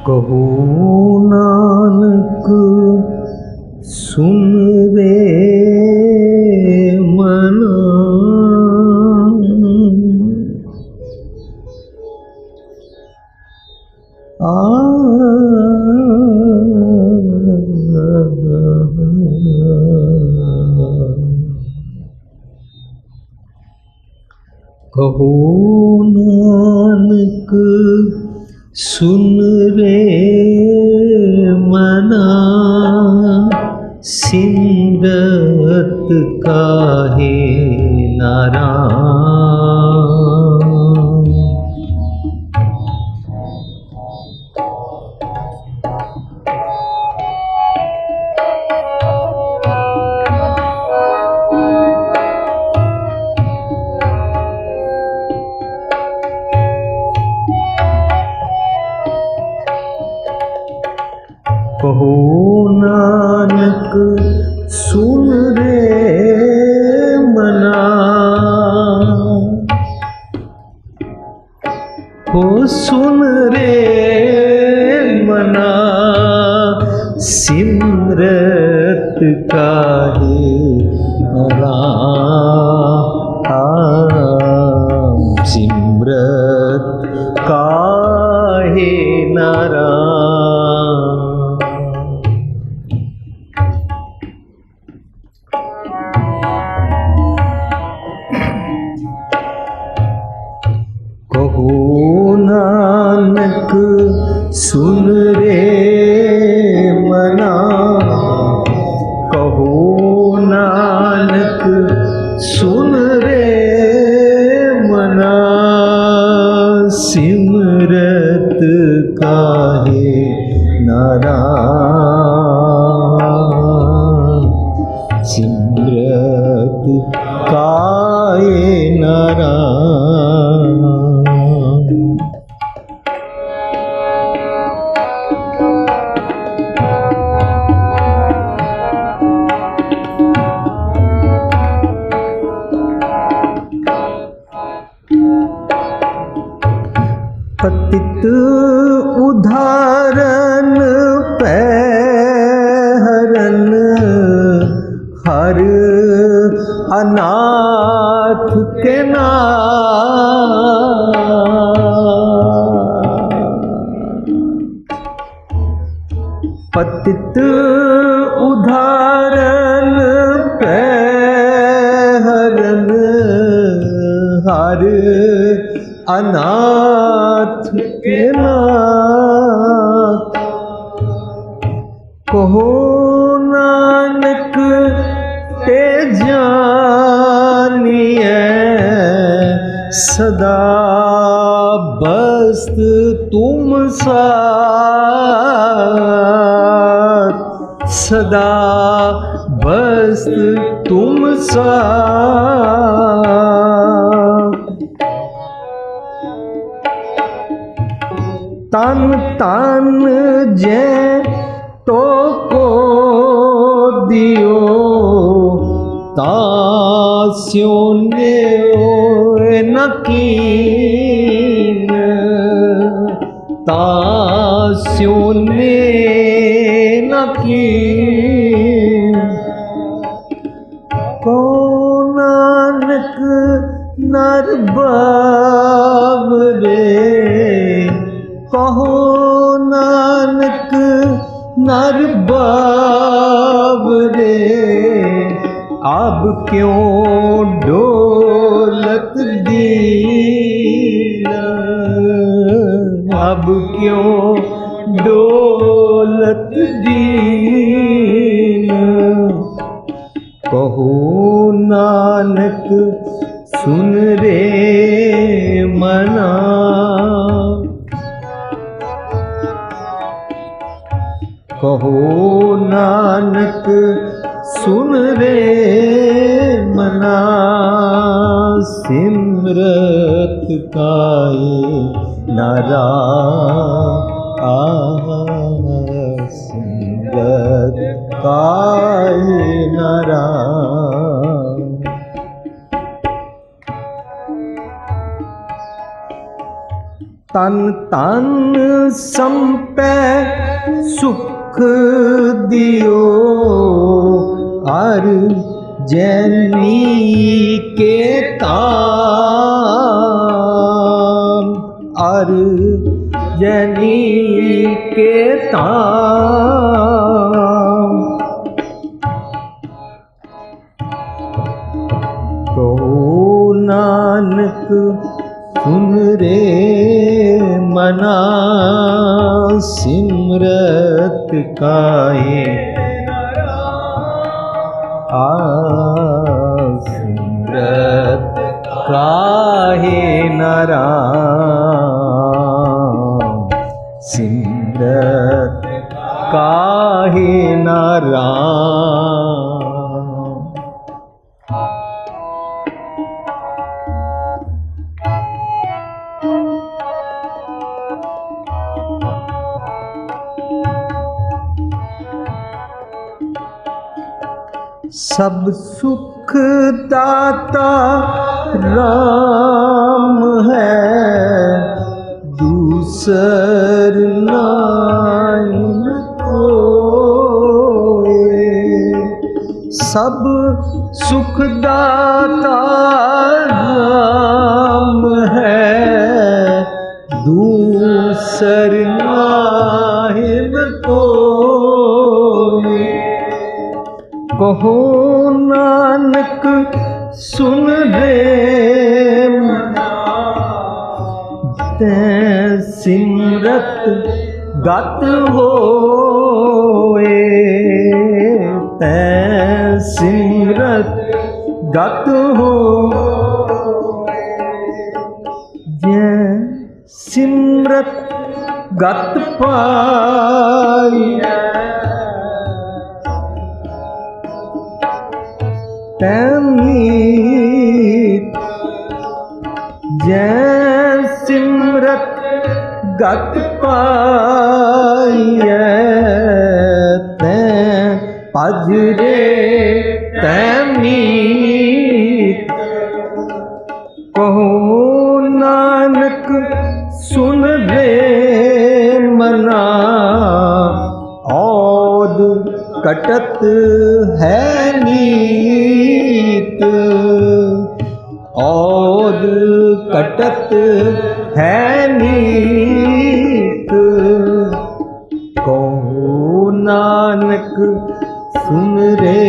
कहू नानक सुन रे मना, कहू नानक सुन रे मना, सिमरत काहे नारायण। कहू नानक सुन रे मना, हो सुन रे मना, सिमरत काहे नारायण, सिमरत काहे नारायण। कहू नानक सुन रे मना, कहू नानक सुन रे मना, सिमरत काहे नारायण, सिमरत काहे नारायण। पतित उदाहरण पैहरन, हर अनाथ के नाथ। पतित उदाहरण पैहरन, हर अनाथ के नाथ। कहो नानक ते जानिए, सदा बस्त तुम साथ, सदा बस्त तुम साथ। तन तन जे तो को दियो, तास्यो ने नकीन, तास्यो ने नकीन। को नानक नर बाबरे, कहो नानक नर बाबरे, अब क्यों डोलत दीन, अब क्यों डोलत दीन। कहो नानक सुन रे मना, कहो नानक सुन रे मना, सिमरत काहे नारायण, सिमरत काहे नारायण। तन तन संपै सुख दियो हर जैनी के ताम हर जैनी के ताम तो नानक सुन रे मना सिमरत काहे सिमरत काहे नाराम सिमरत काहे नाराम। सब सुख दाता राम है दूसर नाइन कोई सब सुख दाता राम है दूसर नाइन कोई कहो नानक सुन रे ते सिमरत गत होए ते सिमरत गत हो जै सिमरत गत पाई तैमीत जै सिमरत गत पाइयै तैं भज रे तैमीत कहो नानक सुन रे मना औद कटत है नीत औद कटत है नीत कहो नानक सुन रे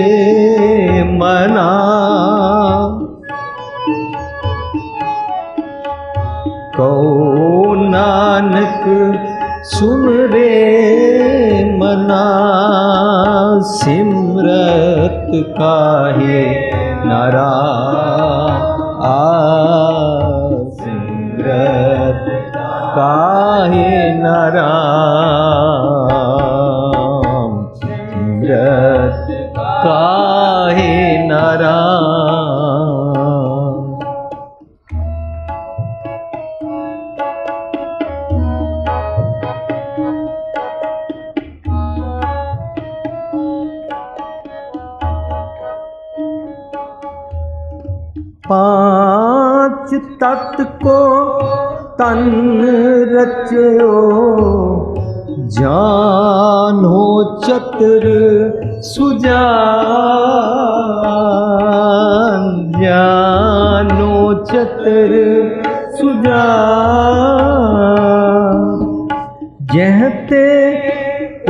मना कहो नानक सुन रे मना सिमरत काहे नारा सिमरत काहे नाराम सिमरत काहे नाराम। पांच तत्व को तन रचयो जानो चतुर सुजान जानो चतुर सुजान जहते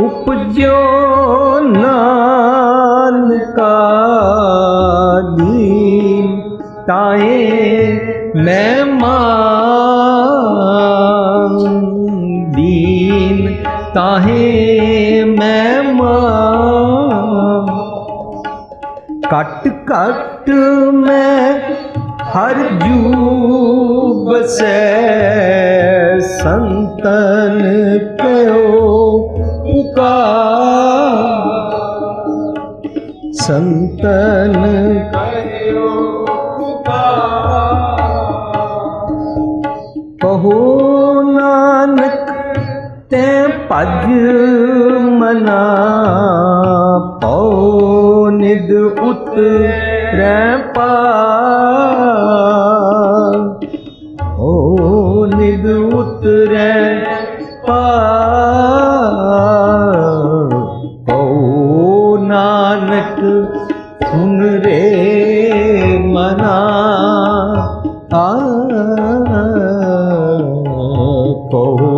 उपजो नानका दीन ताए मैं मान दीन ताहे मैं मान कट कट मैं हर जू बसै संतन कहो पुकार संतन कहो कहो नानक ते भज मना पौ निद उतरै पार ओ निद उतरै कहो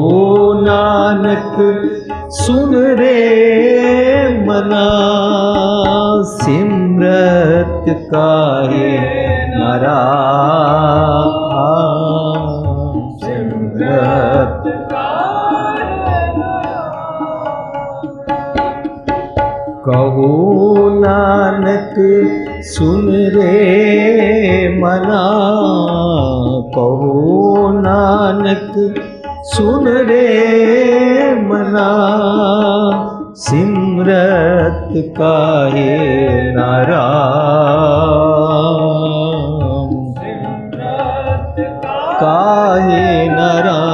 नानक सुन रे मना, सिमरत काहे नरा, सिमरत कहो नानक सुन रे मना, कहो नानक सुन रे मना, सिमरत काहे नाराम, सिमरत काहे नाराम,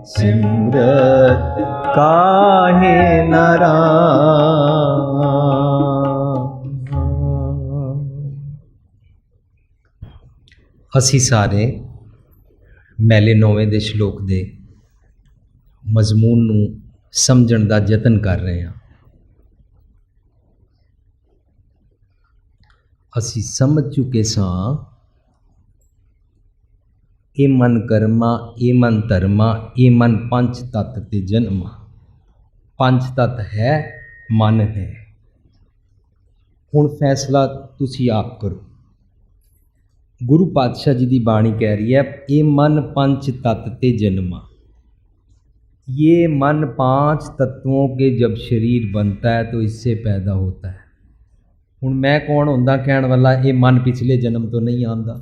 सिमरत काहे नाराम। ਅਸੀਂ ਸਾਰੇ ਮੈਲੇ 9ਵੇਂ ਦੇ ਸ਼ਲੋਕ ਦੇ ਮਜ਼ਮੂਨ ਨੂੰ ਸਮਝਣ ਦਾ ਯਤਨ ਕਰ ਰਹੇ ਹਾਂ। ਅਸੀਂ ਸਮਝ ਚੁੱਕੇ ਸਾਂ ਇਹ ਮਨ ਕਰਮਾ, ਇਹ ਮਨ ਧਰਮਾ, ਇਹ ਮਨ ਪੰਜ ਤੱਤ ਤੇ ਜਨਮਾ। ਪੰਜ ਤੱਤ ਹੈ, ਮਨ ਹੈ। ਹੁਣ ਫੈਸਲਾ ਤੁਸੀਂ ਆਪ ਕਰੋ। गुरु पातशाह जी की बाणी कह रही है, ये मन पंच तत्व ते जन्मा। ये मन पांच तत्वों के जब शरीर बनता है तो इससे पैदा होता है। हुण मैं कौन होंदा कहण वाला, ये मन पिछले जन्म तो नहीं आंदा।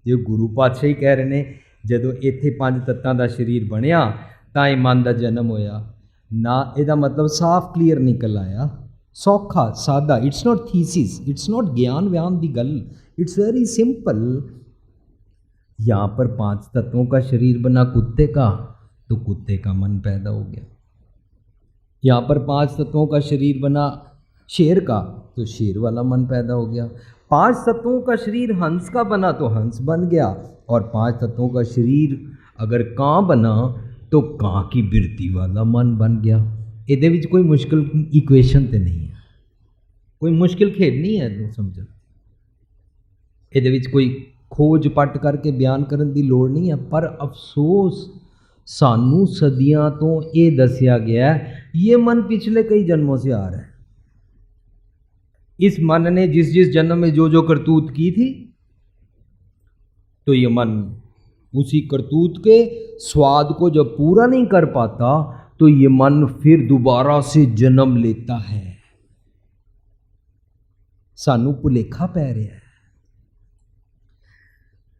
जो गुरु पातशाह ही कह रहे ने जदों इत्थे पंज तत्तां दा शरीर बनिया तां ये मन दा जन्म होया ना। इहदा मतलब साफ क्लीयर निकल आया, सौखा सादा। It's not thesis, it's not ज्ञान व्यान की गल, इट्स वेरी सिंपल। यहाँ पर पांच तत्वों का शरीर बना कुत्ते का तो कुत्ते का मन पैदा हो गया। यहाँ पर पांच तत्वों का शरीर बना शेर का तो शेर वाला मन पैदा हो गया। पांच तत्वों का शरीर हंस का बना तो हंस बन गया। और पांच तत्वों का शरीर अगर कां बना तो कां की बिरती वाला मन बन गया। ਇਹਦੇ ਵਿੱਚ कोई मुश्किल इक्वेशन तो नहीं है, कोई मुश्किल खेड नहीं है ਇਹਨੂੰ समझ। ਇਹਦੇ ਵਿੱਚ कोई खोज पट करके बयान करने की लोड़ नहीं है। पर अफसोस सानू सदियां तो ये दसिया गया है, ये मन पिछले कई जन्मों से आ रहा है। इस मन ने जिस जिस जन्म में जो जो करतूत की थी तो ये मन उसी करतूत के स्वाद को जब पूरा नहीं कर पाता तो ये मन फिर दोबारा से जन्म लेता है। सानू भुलेखा पै रहा है।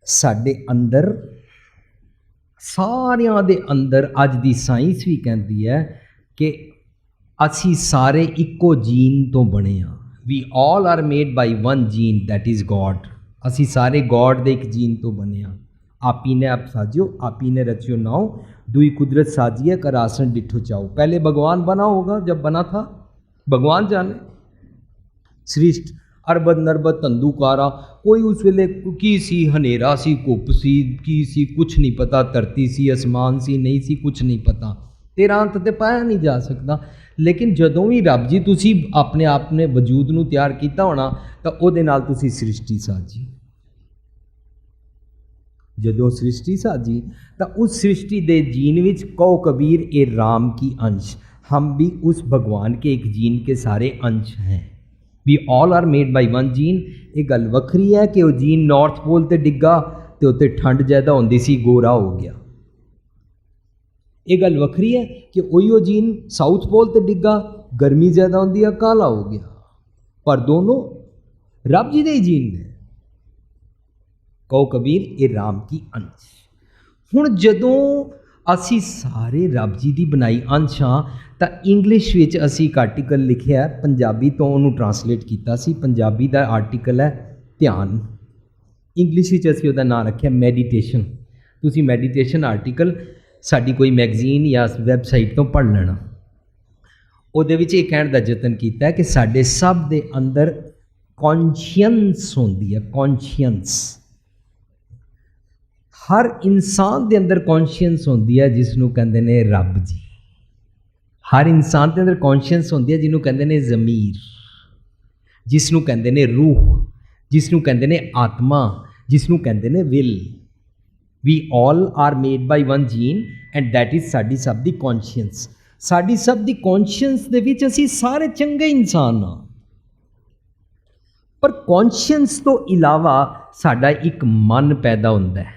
साडे अंदर, सारियां दे अंदर अज दी साइंस भी कहती है कि असी सारे इक्को जीन तो बने हाँ। We all are made by one gene, that is God. असी सारे गॉड दे एक जीन तो बने हाँ। आपी ने आप साजियो, आपी ने रचियो नाओ, दुई कुदरत साजिए कर आसन डिठो चाओ। पहले भगवान बना होगा, जब बना था भगवान जाने। सृष्ट अरबद नरबद तंदूकारा, कोई उस वेले की सी, हनेरा सी, घुप सी, की सी, कुछ नहीं पता। धरती सी, आसमान सी, नहीं सी, कुछ नहीं पता। तेरा अंत तो पाया नहीं जा सकता। लेकिन जदों भी रब जी तुसी अपने आप ने वजूद नूं तैयार किया होना तो उहदे नाल तुसी सृष्टि साजी। जदों सृष्टि साजी तो उस सृष्टि के जीन विच कहो कबीर ये राम की अंश, हम भी उस भगवान के एक जीन के सारे अंश हैं। We all are made by one gene. ये गल वखरी है कि वह जीन नॉर्थ पोल ते डिग्गा तो उत्ते ठंड ज़्यादा होंदी सी, गोरा हो गया। ये गल वखरी है कि उही जीन साउथ पोल ते डिग्गा, गर्मी ज़्यादा होंदी है, काला हो गया। पर दोनों रब जी दे ही जीन ने। कहो कबीर ये राम की अंश। हुण जदों असी सारे रब जी की बनाई अंश हाँ तो इंग्लिश विच असी एक आर्टिकल लिखिया है, पंजाबी तो उन्होंने ट्रांसलेट किया सी। पंजाबी का आर्टिकल है ध्यान, इंग्लिश विच असी उहदा नाम रखिया मैडिटेशन। तुसी मैडिटेशन आर्टिकल साडी कोई मैगजीन या वैबसाइट तो पढ़ लेना। उहदे विच इह कहण दा यतन कीता है कि साडे सब दे अंदर कॉन्शियंस होंदी है। कॉन्शियंस हर इंसान के अंदर कॉन्शियंस होंदी है जिसनों कहते हैं रब जी। हर इंसान के अंदर कॉन्शियंस होंदी है जिन्हों कहते हैं ज़मीर, जिसनों कहते हैं रूह, ਜਿਸ ਨੂੰ ਕਹਿੰਦੇ ਨੇ ਆਤਮਾ, ਜਿਸ ਨੂੰ ਕਹਿੰਦੇ ਨੇ will. We all are made by one gene and that is ਸਾਡੀ ਸਭ ਦੀ ਕੌਨਸ਼ੀਅੰਸ। ਸਾਡੀ ਸਭ ਦੀ ਕੌਨਸ਼ੀਅੰਸ ਦੇ ਵਿੱਚ ਅਸੀਂ ਸਾਰੇ ਚੰਗੇ ਇਨਸਾਨ ਹਾਂ, ਪਰ ਕੌਨਸ਼ੀਅੰਸ ਤੋਂ ਇਲਾਵਾ ਸਾਡਾ ਇੱਕ ਮਨ ਪੈਦਾ ਹੁੰਦਾ ਹੈ।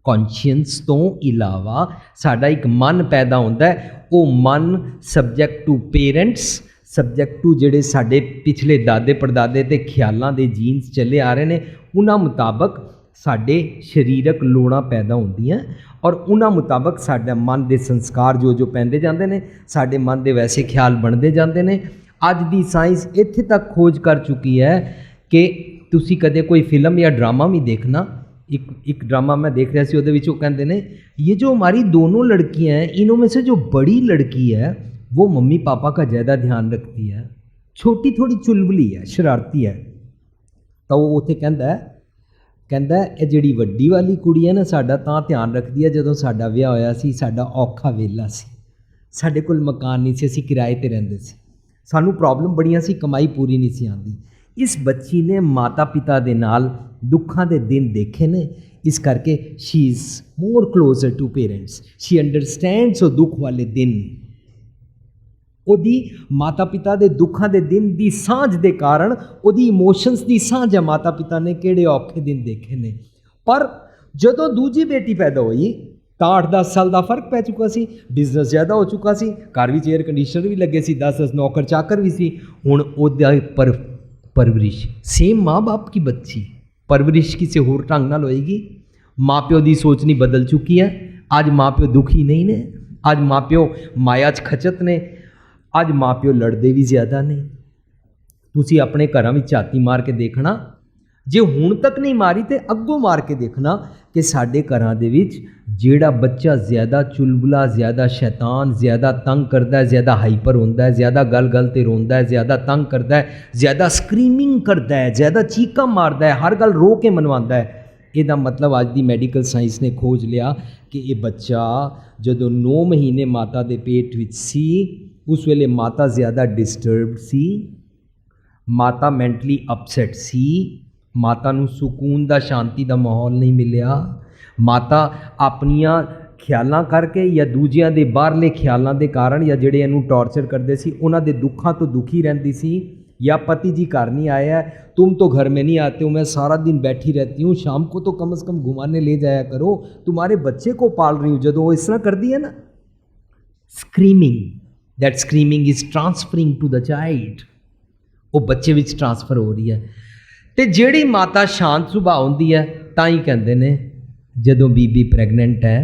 ਕੌਨਸ਼ੀਅੰਸ ਤੋਂ ਇਲਾਵਾ ਸਾਡਾ ਇੱਕ ਮਨ ਪੈਦਾ ਹੁੰਦਾ ਹੈ। ਉਹ ਮਨ subject to parents, subject to ਜਿਹੜੇ ਸਾਡੇ ਪਿਛਲੇ ਦਾਦੇ ਪੜਦਾਦੇ ਤੇ ਖਿਆਲਾਂ ਦੇ ਜੀਨਸ ਚੱਲੇ ਆ ਰਹੇ ਨੇ, ਉਹਨਾਂ ਮੁਤਾਬਕ ਸਾਡੇ ਸਰੀਰਕ ਲੋੜਾਂ ਪੈਦਾ ਹੁੰਦੀਆਂ ਔਰ ਉਹਨਾਂ ਮੁਤਾਬਕ ਸਾਡਾ ਮਨ ਦੇ ਸੰਸਕਾਰ ਜੋ ਪੈਂਦੇ ਜਾਂਦੇ ਨੇ, ਸਾਡੇ ਮਨ ਦੇ ਵੈਸੇ ਖਿਆਲ ਬਣਦੇ ਜਾਂਦੇ ਨੇ। ਅੱਜ ਦੀ ਸਾਇੰਸ ਇੱਥੇ ਤੱਕ ਖੋਜ ਕਰ ਚੁੱਕੀ ਹੈ ਕਿ ਤੁਸੀਂ ਕਦੇ ਕੋਈ ਫਿਲਮ ਜਾਂ ਡਰਾਮਾ ਵੀ ਦੇਖਣਾ, एक ड्रामा मैं देख रहा सी, वो कहते हैं ये जो हमारी दोनों लड़कियां हैं, इनमें से जो बड़ी लड़की है वो मम्मी पापा का ज़्यादा ध्यान रखती है, छोटी थोड़ी चुलबुली है, शरारती है। तो वो उत्थे कहता है जिहड़ी वड्डी वाली कुड़ी है ना, साडा तां ध्यान रखती है जदों साडा विआह होया सी, साडा औखा वेला सी, साडे कोल मकान नहीं सी, असीं किराए ते रहिंदे सी, सानूं प्रॉब्लम बड़ियां सी, कमाई पूरी नहीं सी आंदी। इस बच्ची ने माता पिता दे नाल दुखों के दिन देखे ने, इस करके she is more closer to parents, she understands वो दुख वाले दिन। ओदी माता पिता दे दुखों के दिन दी सांझ दे कारण ओदी इमोशनस दी सांझ है, माता पिता ने किहड़े औखे दिन देखे ने। पर जदों दूजी बेटी पैदा हुई तो 8-10 साल का फर्क पै चुका सी, बिजनेस ज़्यादा हो चुका सी, घर में एयर कंडीशनर भी लगे सी, 10-10 नौकर चाकर भी सी। हुण ओदा परवरिश सेम माँ बाप की बच्ची, परवरिश किसी होर ढंग नाल होएगी। माँ प्यो की सोच नहीं बदल चुकी है। अज माँ प्यो दुखी नहीं ने, अज माँ प्यो माया च खचत ने, अज माँ प्यो लड़ते भी ज़्यादा ने। तुसी अपने घरां विच झाती मार के देखना, जे हुण तक नहीं मारी तो अगों मार के देखना कि साडे घरां दे विच जिहड़ा बच्चा ज़्यादा चुलबुला, ज़्यादा शैतान, ज़्यादा तंग करता है, ज़्यादा हाइपर होंदा है, ज़्यादा गल गल ते रोंदा है, ज़्यादा तंग करता है, ज़्यादा स्क्रीमिंग करता है, ज़्यादा चीकां मारदा है, हर गल रो के मनवांदा है। इहदा मतलब अज दी मैडिकल साइंस ने खोज लिया कि ये बच्चा जदों 9 महीने माता दे पेट विच सी, उस वेले माता ज़्यादा डिस्टर्ब्ड सी, माता मैंटली अपसैट सी, माता नूं सुकून दा, शांति दा माहौल नहीं मिलिया। माता अपनियां ख्यालां करके या दूजियां दे बाहरले ख्यालां दे कारण या जिहड़े इहनूं टॉर्चर करदे सी उन्हां दे दुखां तो दुखी रहिंदी सी। या पति जी घर नहीं आए हैं, तुम तो घर में नहीं आते हो, मैं सारा दिन बैठी रहती हूँ, शाम को तो कम से कम घुमाने ले जाया करो, तुम्हारे बच्चे को पाल रही हूँ। जदों वो इस तरह कर दी है ना, screaming, that screaming is transferring to the child, वो बच्चे विच ट्रांसफर हो रही है। तो जिहड़ी माता शांत सुभाਅ हुंदी है, तां ही कहंदे ने जदों बीबी प्रैगनेंट है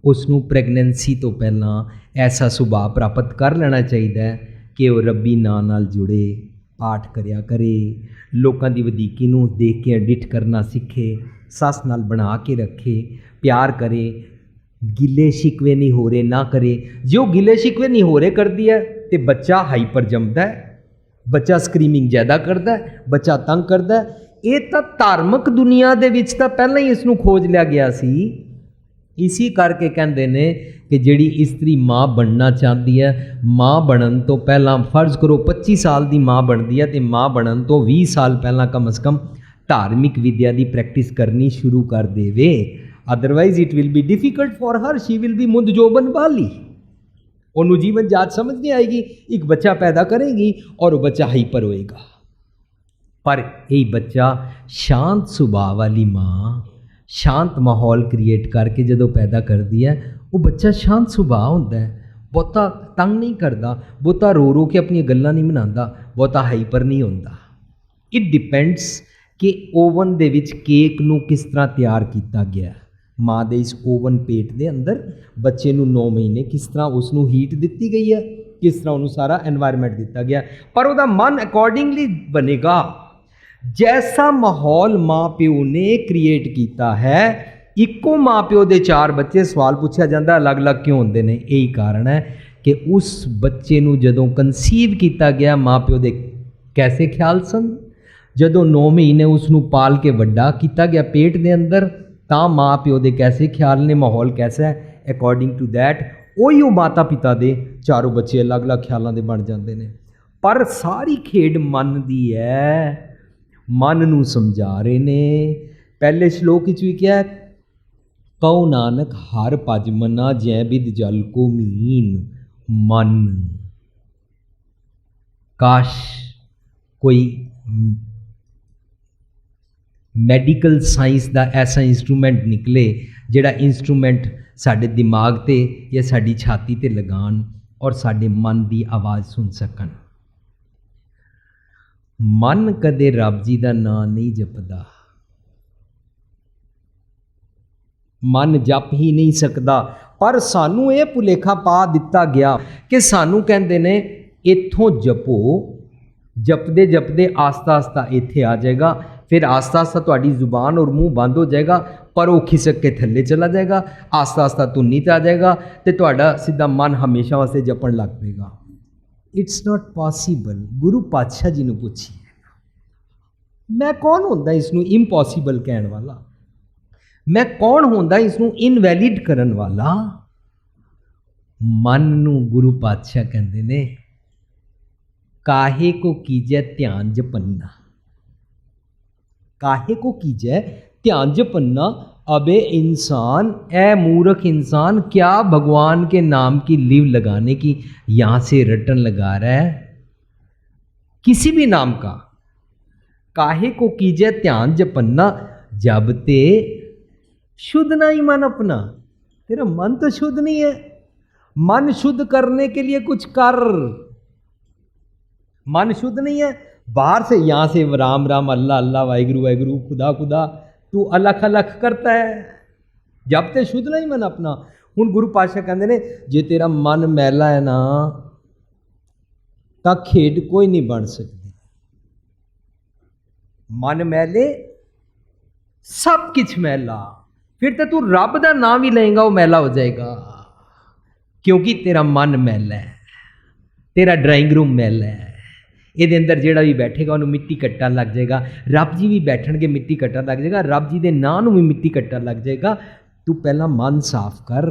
उसनूं प्रैगनेंसी तो पहलां ऐसा सुभाਅ प्राप्त कर लेना चाहिए कि वो रब्बी नां नाल जुड़े, पाठ करिया करे, लोकां दी वधीकी नूं देख के डिठ करना सीखे, सस नाल बना के रखे, प्यार करे, गिले शिकवे नहीं हो रहे ना करे। जो गिले शिकवे नहीं हो रहे कर दी है तो बच्चा हाइपर जमदा है, बच्चा स्क्रीमिंग ज़्यादा करता है, बच्चा तंग करता है। ये तो धार्मिक दुनिया दे विच तां पहलां ही इसनूं खोज लिया गया सी। इसी करके कहते ने कि जिहड़ी इस्त्री माँ बनना चाहती है, माँ बनन तो पहला फर्ज करो 25 साल की माँ बनती है तो माँ बनन तो 20 साल पहला कम से कम धार्मिक विद्या की प्रैक्टिस करनी शुरू कर देवे। Otherwise it will be difficult for her, she will be मुंद जोबन वाली, उन्होंने जीवन जात समझ नहीं आएगी। एक बच्चा पैदा करेगी और वो बच्चा हाइपर होएगा। पर यही बच्चा शांत सुभाਅ वाली माँ शांत माहौल क्रिएट करके जो पैदा कर दिया, वो बच्चा शांत सुभाਅ होता है, बहुता तंग नहीं करता, बहुता रो रो के अपनी गल्लां नहीं मनाता, बहुता हाइपर नहीं होता। इट डिपेंड्स कि ओवन दे विच केक नूं किस तरह तैयार किया गया। माँ दे इस ओवन पेट दे अंदर बच्चे नूं 9 महीने किस तरह उसनूं हीट दी गई है, किस तरह उन्होंने सारा एनवायरनमेंट दिता गया। पर वह मन अकॉर्डिंगली बनेगा। जैसा माहौल माँ प्यो ने क्रिएट किया है, इको माँ प्यो के 4 बच्चे, सवाल पूछा जाता अलग अलग क्यों होंगे ने, यही कारण है कि उस बच्चे नूं जदों कंसीव किया गया माँ प्यो के कैसे ख्याल सन, जदों 9 महीने उसनूं पाल के वड्डा किया गया पेट के अंदर, तां माँ प्यो के कैसे ख्याल ने, माहौल कैसा है, अकॉर्डिंग टू दैट उही माता पिता के 4 बच्चे अलग अलग ख्यालों के बन जाते हैं। पर सारी खेड मन दी है मन नूं समझा रहे ने। पहले श्लोक विच भी क्या है, कहो नानक हर भज मना जै बिद जल को मीन मन। काश कोई मैडिकल साइंस का ऐसा इंस्ट्रूमेंट निकले जिहड़ा इंस्ट्रूमेंट साडे दिमाग ते या साडी छाती ते लगान और साडे मन की आवाज़ सुन सकन। मन कदे रब जी का नाम नहीं जपदा, मन जप ही नहीं सकता। पर सानू ये भुलेखा पा दिता गया कि सानू कहते ने इत्थों जपो, जपदे जपदे आस्ता आस्ता इत्थे आ जाएगा, फिर आस्ता आस्ता तुहाडी जुबान और मुंह बंद हो जाएगा, पर वो खिसक के थल्ले चला जाएगा, आस्ता आस्ता धुनी ते आ जाएगा, तो तुहाडा सीधा मन हमेशा वास्ते जपन लग पेगा। It's not possible. गुरु पातशाह जी ने पूछिए, मैं कौन होंदा इसनूं इंपॉसीबल कहण वाला, मैं कौन होंदा इसनूं इनवैलिड करन वाला। मन नूं गुरु पातशाह कहंदे ने, काहे को कीजै ध्यान जपन्ना, काहे को कीजै ध्यान जपन्ना। अबे इंसान, ए मूर्ख इंसान, क्या भगवान के नाम की लीव लगाने की यहाँ से रटन लगा रहा है, किसी भी नाम का। काहे को कीजै ध्यान जपन्ना, जब ते शुद्ध नहीं मन अपना। तेरा मन तो शुद्ध नहीं है, मन शुद्ध करने के लिए कुछ कर। मन शुद्ध नहीं है, बाहर से यहाँ से राम राम अल्लाह अल्लाह वाहिगुरु वाहिगुरु खुदा खुदा तू अलख अलख करता है, जब ते शुद्ध नहीं मन अपना। हुण गुरु पातशाह कहते ने, जे तेरा मन मैला है ना तां खेड कोई नहीं बन सकती। मन मैले सब कुछ मैला, फिर तो तू रब का नाम ही लेगा वो मैला हो जाएगा, क्योंकि तेरा मन मैला है, तेरा ड्राइंग रूम मैला है। ये अंदर जोड़ा भी बैठेगा उन्होंने मिट्टी कट्टा लग जाएगा, रब जी भी बैठणगे मिट्टी कट्टा लग जाएगा, रब जी के नाम नूं भी मिट्टी कट्टा लग जाएगा। तू पहला मन साफ कर।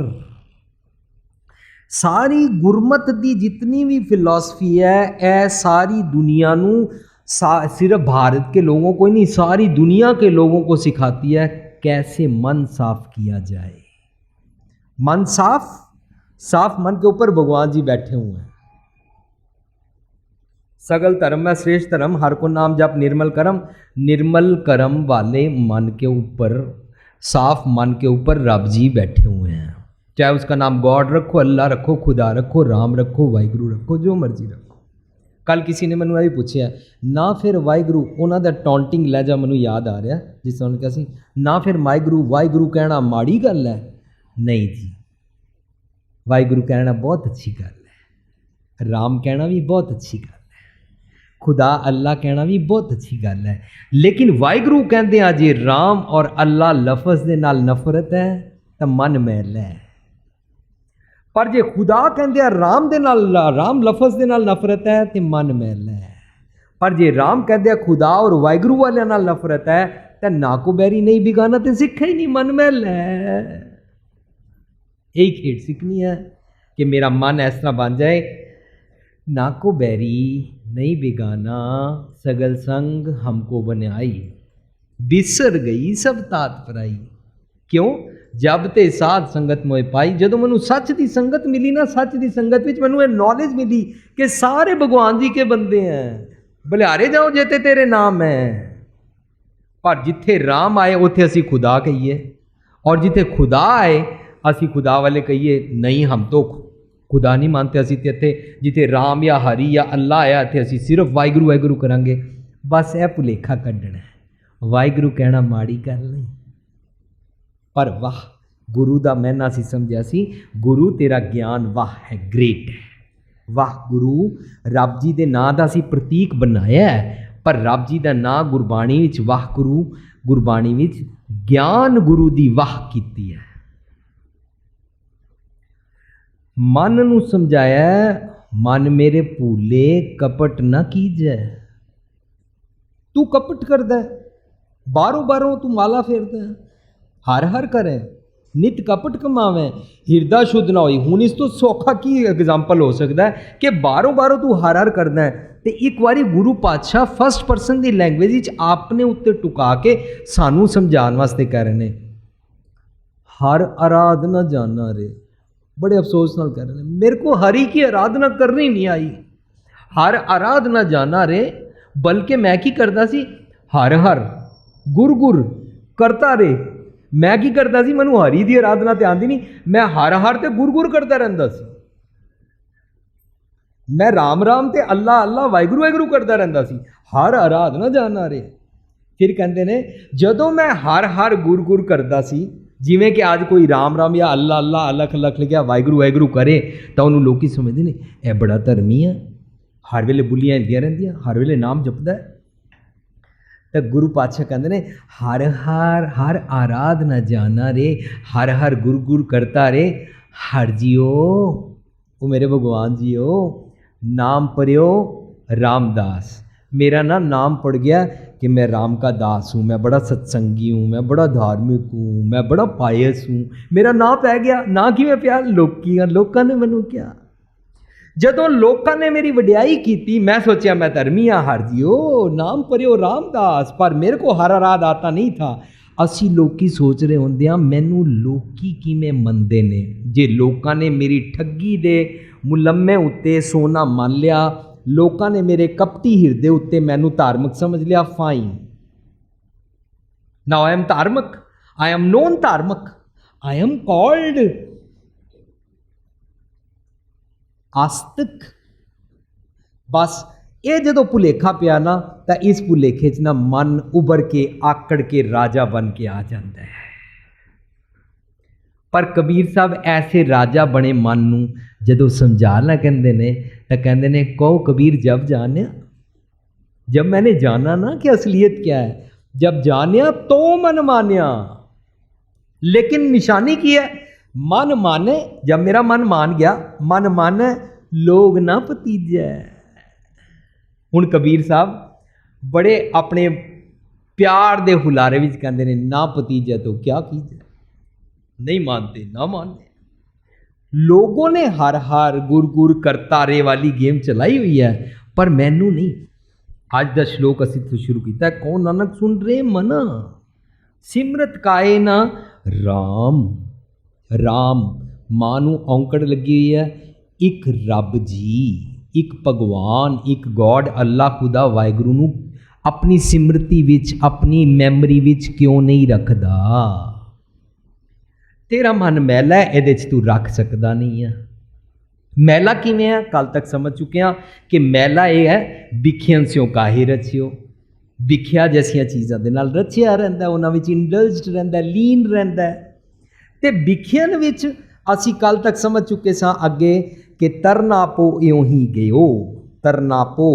सारी गुरमत की जितनी भी फिलॉसफी है, ए सारी दुनिया नूं सिर्फ भारत के लोगों को ही नहीं, सारी दुनिया के लोगों को सिखाती है कैसे मन साफ किया जाए। मन साफ, साफ मन के ऊपर भगवान जी बैठे हुए हैं। सगल धर्म में श्रेष्ठ धर्म, हर को नाम जप निर्मल करम। निर्मल करम वाले मन के ऊपर, साफ मन के ऊपर रब जी बैठे हुए हैं। चाहे उसका नाम गॉड रखो, अल्लाह रखो, खुदा रखो, राम रखो, वाहिगुरु रखो, जो मर्जी रखो। कल किसी ने मैनू ये पूछा ना, फिर वाहिगुरु, उन्होंने टॉन्टिंग लहजा मैनू याद आ रहा, जिस तरह उन्होंने कहा सी ना, फिर वाहिगुरु वाहिगुरु कहना माड़ी गल है। नहीं जी, वाहिगुरु कहना बहुत अच्छी गल है, राम कहना भी बहुत अच्छी गल है, खुदा अल्लाह कहना भी बहुत अच्छी गल है। लेकिन वाहिगुरु कहते हैं जे राम और अल्लाह लफज के नाल नफरत है तो मन मैल है, पर जे खुदा कहते हैं राम दे नाल, राम लफज के नाल नफरत है तो मन मैल है। पर जे राम कहते हैं खुदा और वाहिगुरु वाले नाल नफरत है तो ना को बैरी नहीं बिगाना तो सिखा ही नहीं, मन मैल है। यही खेड सीखनी है कि मेरा मन इस तरह बन जाए, ना को बैरी नहीं बिगाना, सगल संग हमको बनाई, बिसर गई सब तात पराई। क्यों? जब ते साध संगत मोए पाई। जदों मैनू सच की संगत मिली ना, सच की संगत विच मैनू ये नॉलेज मिली कि सारे भगवान जी के बंदे हैं, बलिहारे जाओ जेते तेरे नाम है। पर जिथे राम आए उत्थे असी खुदा कहिए, और जिथे खुदा आए असी खुदा वाले कहिए नहीं, हम तो खुदा नहीं मानते। असी तो इत्थे जिथे राम या हरि या अल्लाह आया इत्थे असी सिर्फ वाहिगुरु वाहिगुरु करांगे। बस यह भुलेखा कड्ढना है। वाहिगुरु कहना माड़ी गल नहीं, पर वाह गुरु का मैना सी समझिया सी, गुरु तेरा ज्ञान वाह है, ग्रेट है। वाह गुरु रब जी के नाम का सी प्रतीक बनाया है, पर रब जी का नाम गुरबाणी विच वाह गुरु, गुरबाणी विच ज्ञान गुरु की वाह कीती है। मन नूं समझाया, मन मेरे भूले कपट न कीजै। तू कपट करदा है, बारों बारों तू माला फेरदा है, हर हर करे, ਨਿਤ ਕਪਟ ਕਮਾਵੇਂ ਹਿਰਦਾ ਸ਼ੁੱਧ ਨਾ ਹੋਈ। ਹੁਣ ਇਸ ਤੋਂ ਸੌਖਾ ਕੀ ਐਗਜ਼ਾਮਪਲ ਹੋ ਸਕਦਾ ਹੈ ਕਿ ਬਾਰੋਂ ਤੂੰ ਹਰ ਹਰ ਕਰਦਾ ਹੈ ਤੇ ਇੱਕ ਵਾਰੀ ਗੁਰੂ ਪਾਤਸ਼ਾਹ ਫਸਟ ਪਰਸਨ ਦੀ ਲੈਂਗੁਏਜ ਵਿੱਚ ਆਪਣੇ ਉੱਤੇ ਟੁਕਾ ਕੇ ਸਾਨੂੰ ਸਮਝਾਉਣ ਵਾਸਤੇ ਕਹਿ ਰਹੇ ਨੇ, हर आराधना जाना रे। बड़े अफसोस नाल कह रहे हैं, मेरे को हरि की आराधना करनी नहीं आई। हर आराधना जाना रे, बल्कि मैं की करता सी हर हर गुर गुर करता रे। मैं की करता सी, मैनू हरि की आराधना तो आती नहीं, मैं हर हर ते गुर गुर करता रहिंदा सी। मैं राम राम ते अल्लाह अल्लाह वाहिगुरू वाहिगुरू करता रहिंदा सी। हर आराधना जाना रे। फिर कहते ने जदों मैं हर हर गुर गुर करता सी, जिमें कि आज कोई राम राम या अल्लाह अल्लाह अलख अलख लिखा वाहिगुरू वाहिगुरू करे तो उन्होंने लोग समझते हैं यह बड़ा धर्मी है, हर वेले बुलियां हिलदियां रहिंदियां, हर वेले नाम जपदा है। तो गुरु पातशाह कहते हैं हर हर हर आराधना जाना रे, हर हर गुर गुर करता रे। हर जियो वो मेरे भगवान जियो, नाम पढ़ियो रामदास। मेरा ना नाम पड़ गया कि मैं राम का दास हूँ, मैं बड़ा सत्संगी हूँ, मैं बड़ा धार्मिक हूँ, मैं बड़ा पायस हूँ। मेरा नाम पै गया ना कि मैं प्यार लोगों ने मैनू क्या। जदों लोगों ने मेरी वडियाई की, मैं सोचा मैं धर्मी हाँ, हर जियो नाम पढ़ियो रामदास, पर मेरे को हर आराध आता नहीं था। असी लोग सोच रहे होंदे आ मैनू लोकी किवें मनदे ने। जे लोगों ने मेरी ठगी दे मुलम्मे उत्ते सोना मान लिया, लोगों ने मेरे कपटी हिरदे उत्ते मैनू धार्मिक समझ लिया, फाइन। नाउ आई एम धार्मिक, आई एम नोन धार्मिक, आई एम कॉल्ड आस्तिक। बस ये जो भुलेखा पिया ना, तो इस भुलेखे च ना मन उभर के आकड़ के राजा बन के आ जाता है। पर कबीर साहब ऐसे राजा बने मन नूं जदों समझाना कहते ने, तो कहते ने कहो कबीर जब जानिया, जब मैंने जाना ना कि असलियत क्या है, जब जानिया तो मन मानिया। लेकिन निशानी की है, मन माने, जब मेरा मन मान गया, मन माने लोग ना भतीजे। हुण कबीर साहब बड़े अपने प्यार दे हुलारे विच कहते ने ना भतीजा तो क्या कीजिए, नहीं मानते ना मानते। लोगों ने हर हर गुर गुर करता रे वाली गेम चलाई हुई है, पर मैनू नहीं। आज का श्लोक असी तो शुरू किया, कौन नानक सुन रे मना, सिमरत काए ना राम। राम मां नू औंकड़ लगी हुई है, एक रब जी, एक भगवान, एक गॉड अल्लाह खुदा वाहिगुरू नू अपनी सिमरती विच, अपनी मैमरी विच क्यों नहीं रखदा। तेरा मन मैला है, ये तू रख सकता नहीं है। मैला किवें है, कल तक समझ चुके हैं कि मैला ये है बिखियन स्यों काहे रचियो। बिखिया जैसिया चीज़ों के नाल रचिया रहिंदा, उन्हां विच इंडल्जड रहिंदा, लीन रहिंदा। ते बिखियन विच असी कल तक समझ चुके सां अगे कि तरनापो इउं ही गयो। तरनापो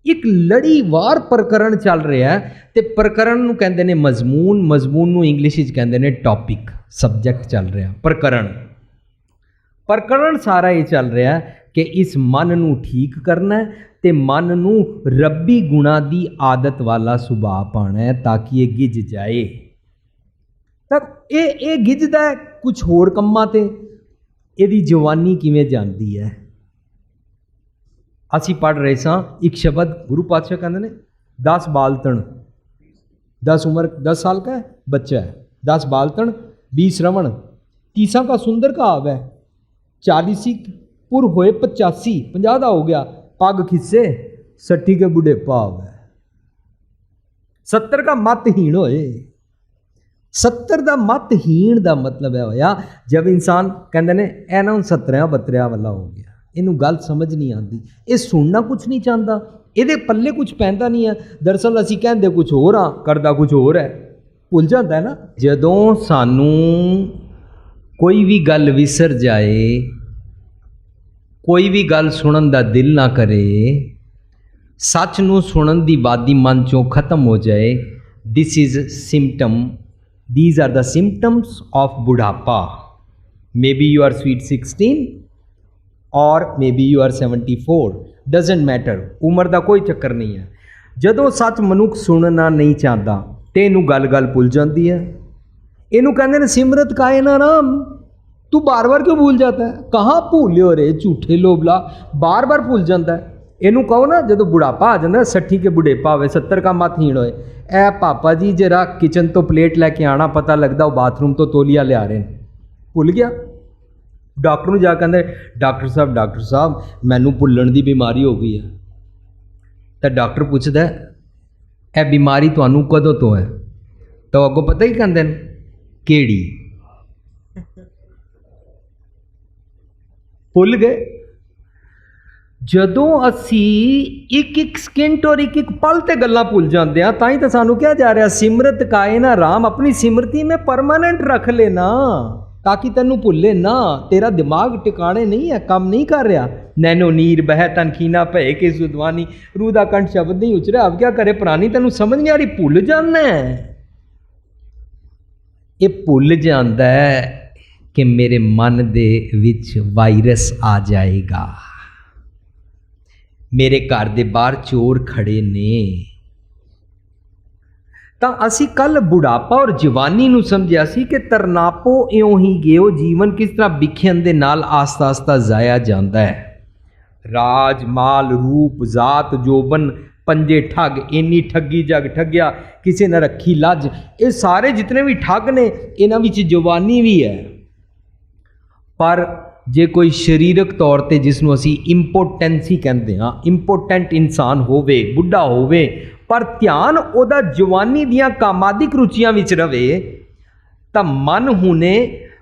एक लड़ीवार प्रकरण चल रहा है, तो प्रकरण नूं कहंदे ने मजमून, मजमून नूं इंग्लिश विच कहंदे ने टॉपिक, सब्जैक्ट चल रहा प्रकरण। प्रकरण सारा ये चल रहा है कि इस मन नूं ठीक करना है, तो मन नूं रब्बी गुणा दी आदत वाला सुभाव पाना है, ताकि ये गिज जाए। तक ये गिजदा है कुछ होर कम्मां ते, इहदी जवानी किवें जांदी है। असी पढ़ रहे सां एक शब्द गुरु पातशाह कहते ने 10 बालतन, 10 उम्र 10 साल का है बच्चा है, 10 बालतन 20 श्रवण, 30 का सुंदर काव है, 40 पुर होए 85, 50 का हो गया पग खिस्से, 60 के बुढ़े पाव है, 70 का मतहीन होए। 70 का मतहीन का मतलब है होया जब इंसान कहते ने ऐ ना 17 72 वाला हो गया, इनू गल समझ नहीं आती, ये सुनना कुछ नहीं चाहता, ये पल्ले कुछ पैंदा नहीं है। दरअसल असी कहते कुछ होर हाँ, करदा कुछ होर है, भुल जाता है ना। जदों सानू कोई भी गल विसर जाए, कोई भी गल सुनन दा दिल ना करे, सच नू सुनन दी बादी मन चों खत्म हो जाए, this is symptom, these are the symptoms of बुढ़ापा। May be you are sweet 16 और may be you are 74, doesn't matter, उम्र का कोई चक्कर नहीं है। जदों सच मनुख सुनना नहीं चाहता तो इनू गल गल भुल जाती है, इनू कहते हैं सिमरत काहे ना राम। तू बार बार क्यों भूल जाता है? कहाँ भूलियो रे झूठे लोबला, बार बार भूल जाता है। इनू कहो ना जो बुढ़ापा आ जाता, 60 के बुढ़ेपा हो 70 का मत हीण होए, ए पापा जी जरा किचन तो प्लेट लैके आना, पता लगता वो बाथरूम तो तोलिया लिया रहे हैं। भुल गया। डॉक्टर नूं जा कहंदे डॉक्टर साहब मैनू भुल्लण दी बीमारी हो गई है। तो डॉक्टर पूछदा ए बीमारी तुहानू कदों तो है? तो अगों पता ही कहंदे ने केड़ी? भुल गए। जदों असी एक एक सकिंट और एक एक पल ते गल्लां भुल जाते हैं, तां ही तो सानू कहा जा रहा सिमरत काए ना राम, अपनी सिमरती में परमानेंट रख लेना ताकि तेनू भुले ना। तेरा दिमाग टिकाने नहीं है, काम नहीं कर रहा। नैनो नीर बह तनखीना भय के सुदवानी, रूह दा कंठ शब्द नहीं उचरिया, अब क्या करे पुरानी, तेनू समझ नहीं आ रही, भुल जाना है। ये भुल जाता है कि मेरे मन दे विच वायरस आ जाएगा, मेरे घर दे बाहर चोर खड़े ने। तो असी कल बुढ़ापा और जवानी नू समझिया सी कि तरनापो इउं ही गयो, जीवन किस तरह बिखियन दे नाल आस्ता आस्ता जाया जाता है। राज माल रूप जात जोबन पंजे ठग, इन्नी ठगी जग ठगिया किसी ने रखी लज। ये सारे जितने भी ठग ने इन्हां विच जवानी भी है। पर जे कोई शरीरक तौर पर जिसनों असी इंपोर्टेंसी कहते हाँ, इंपोर्टेंट इंसान होवे, बुढ़ा होवे, पर ध्यान ओदा जवानी दियां कामादिक रुचियां विच रवे, तां मन हुने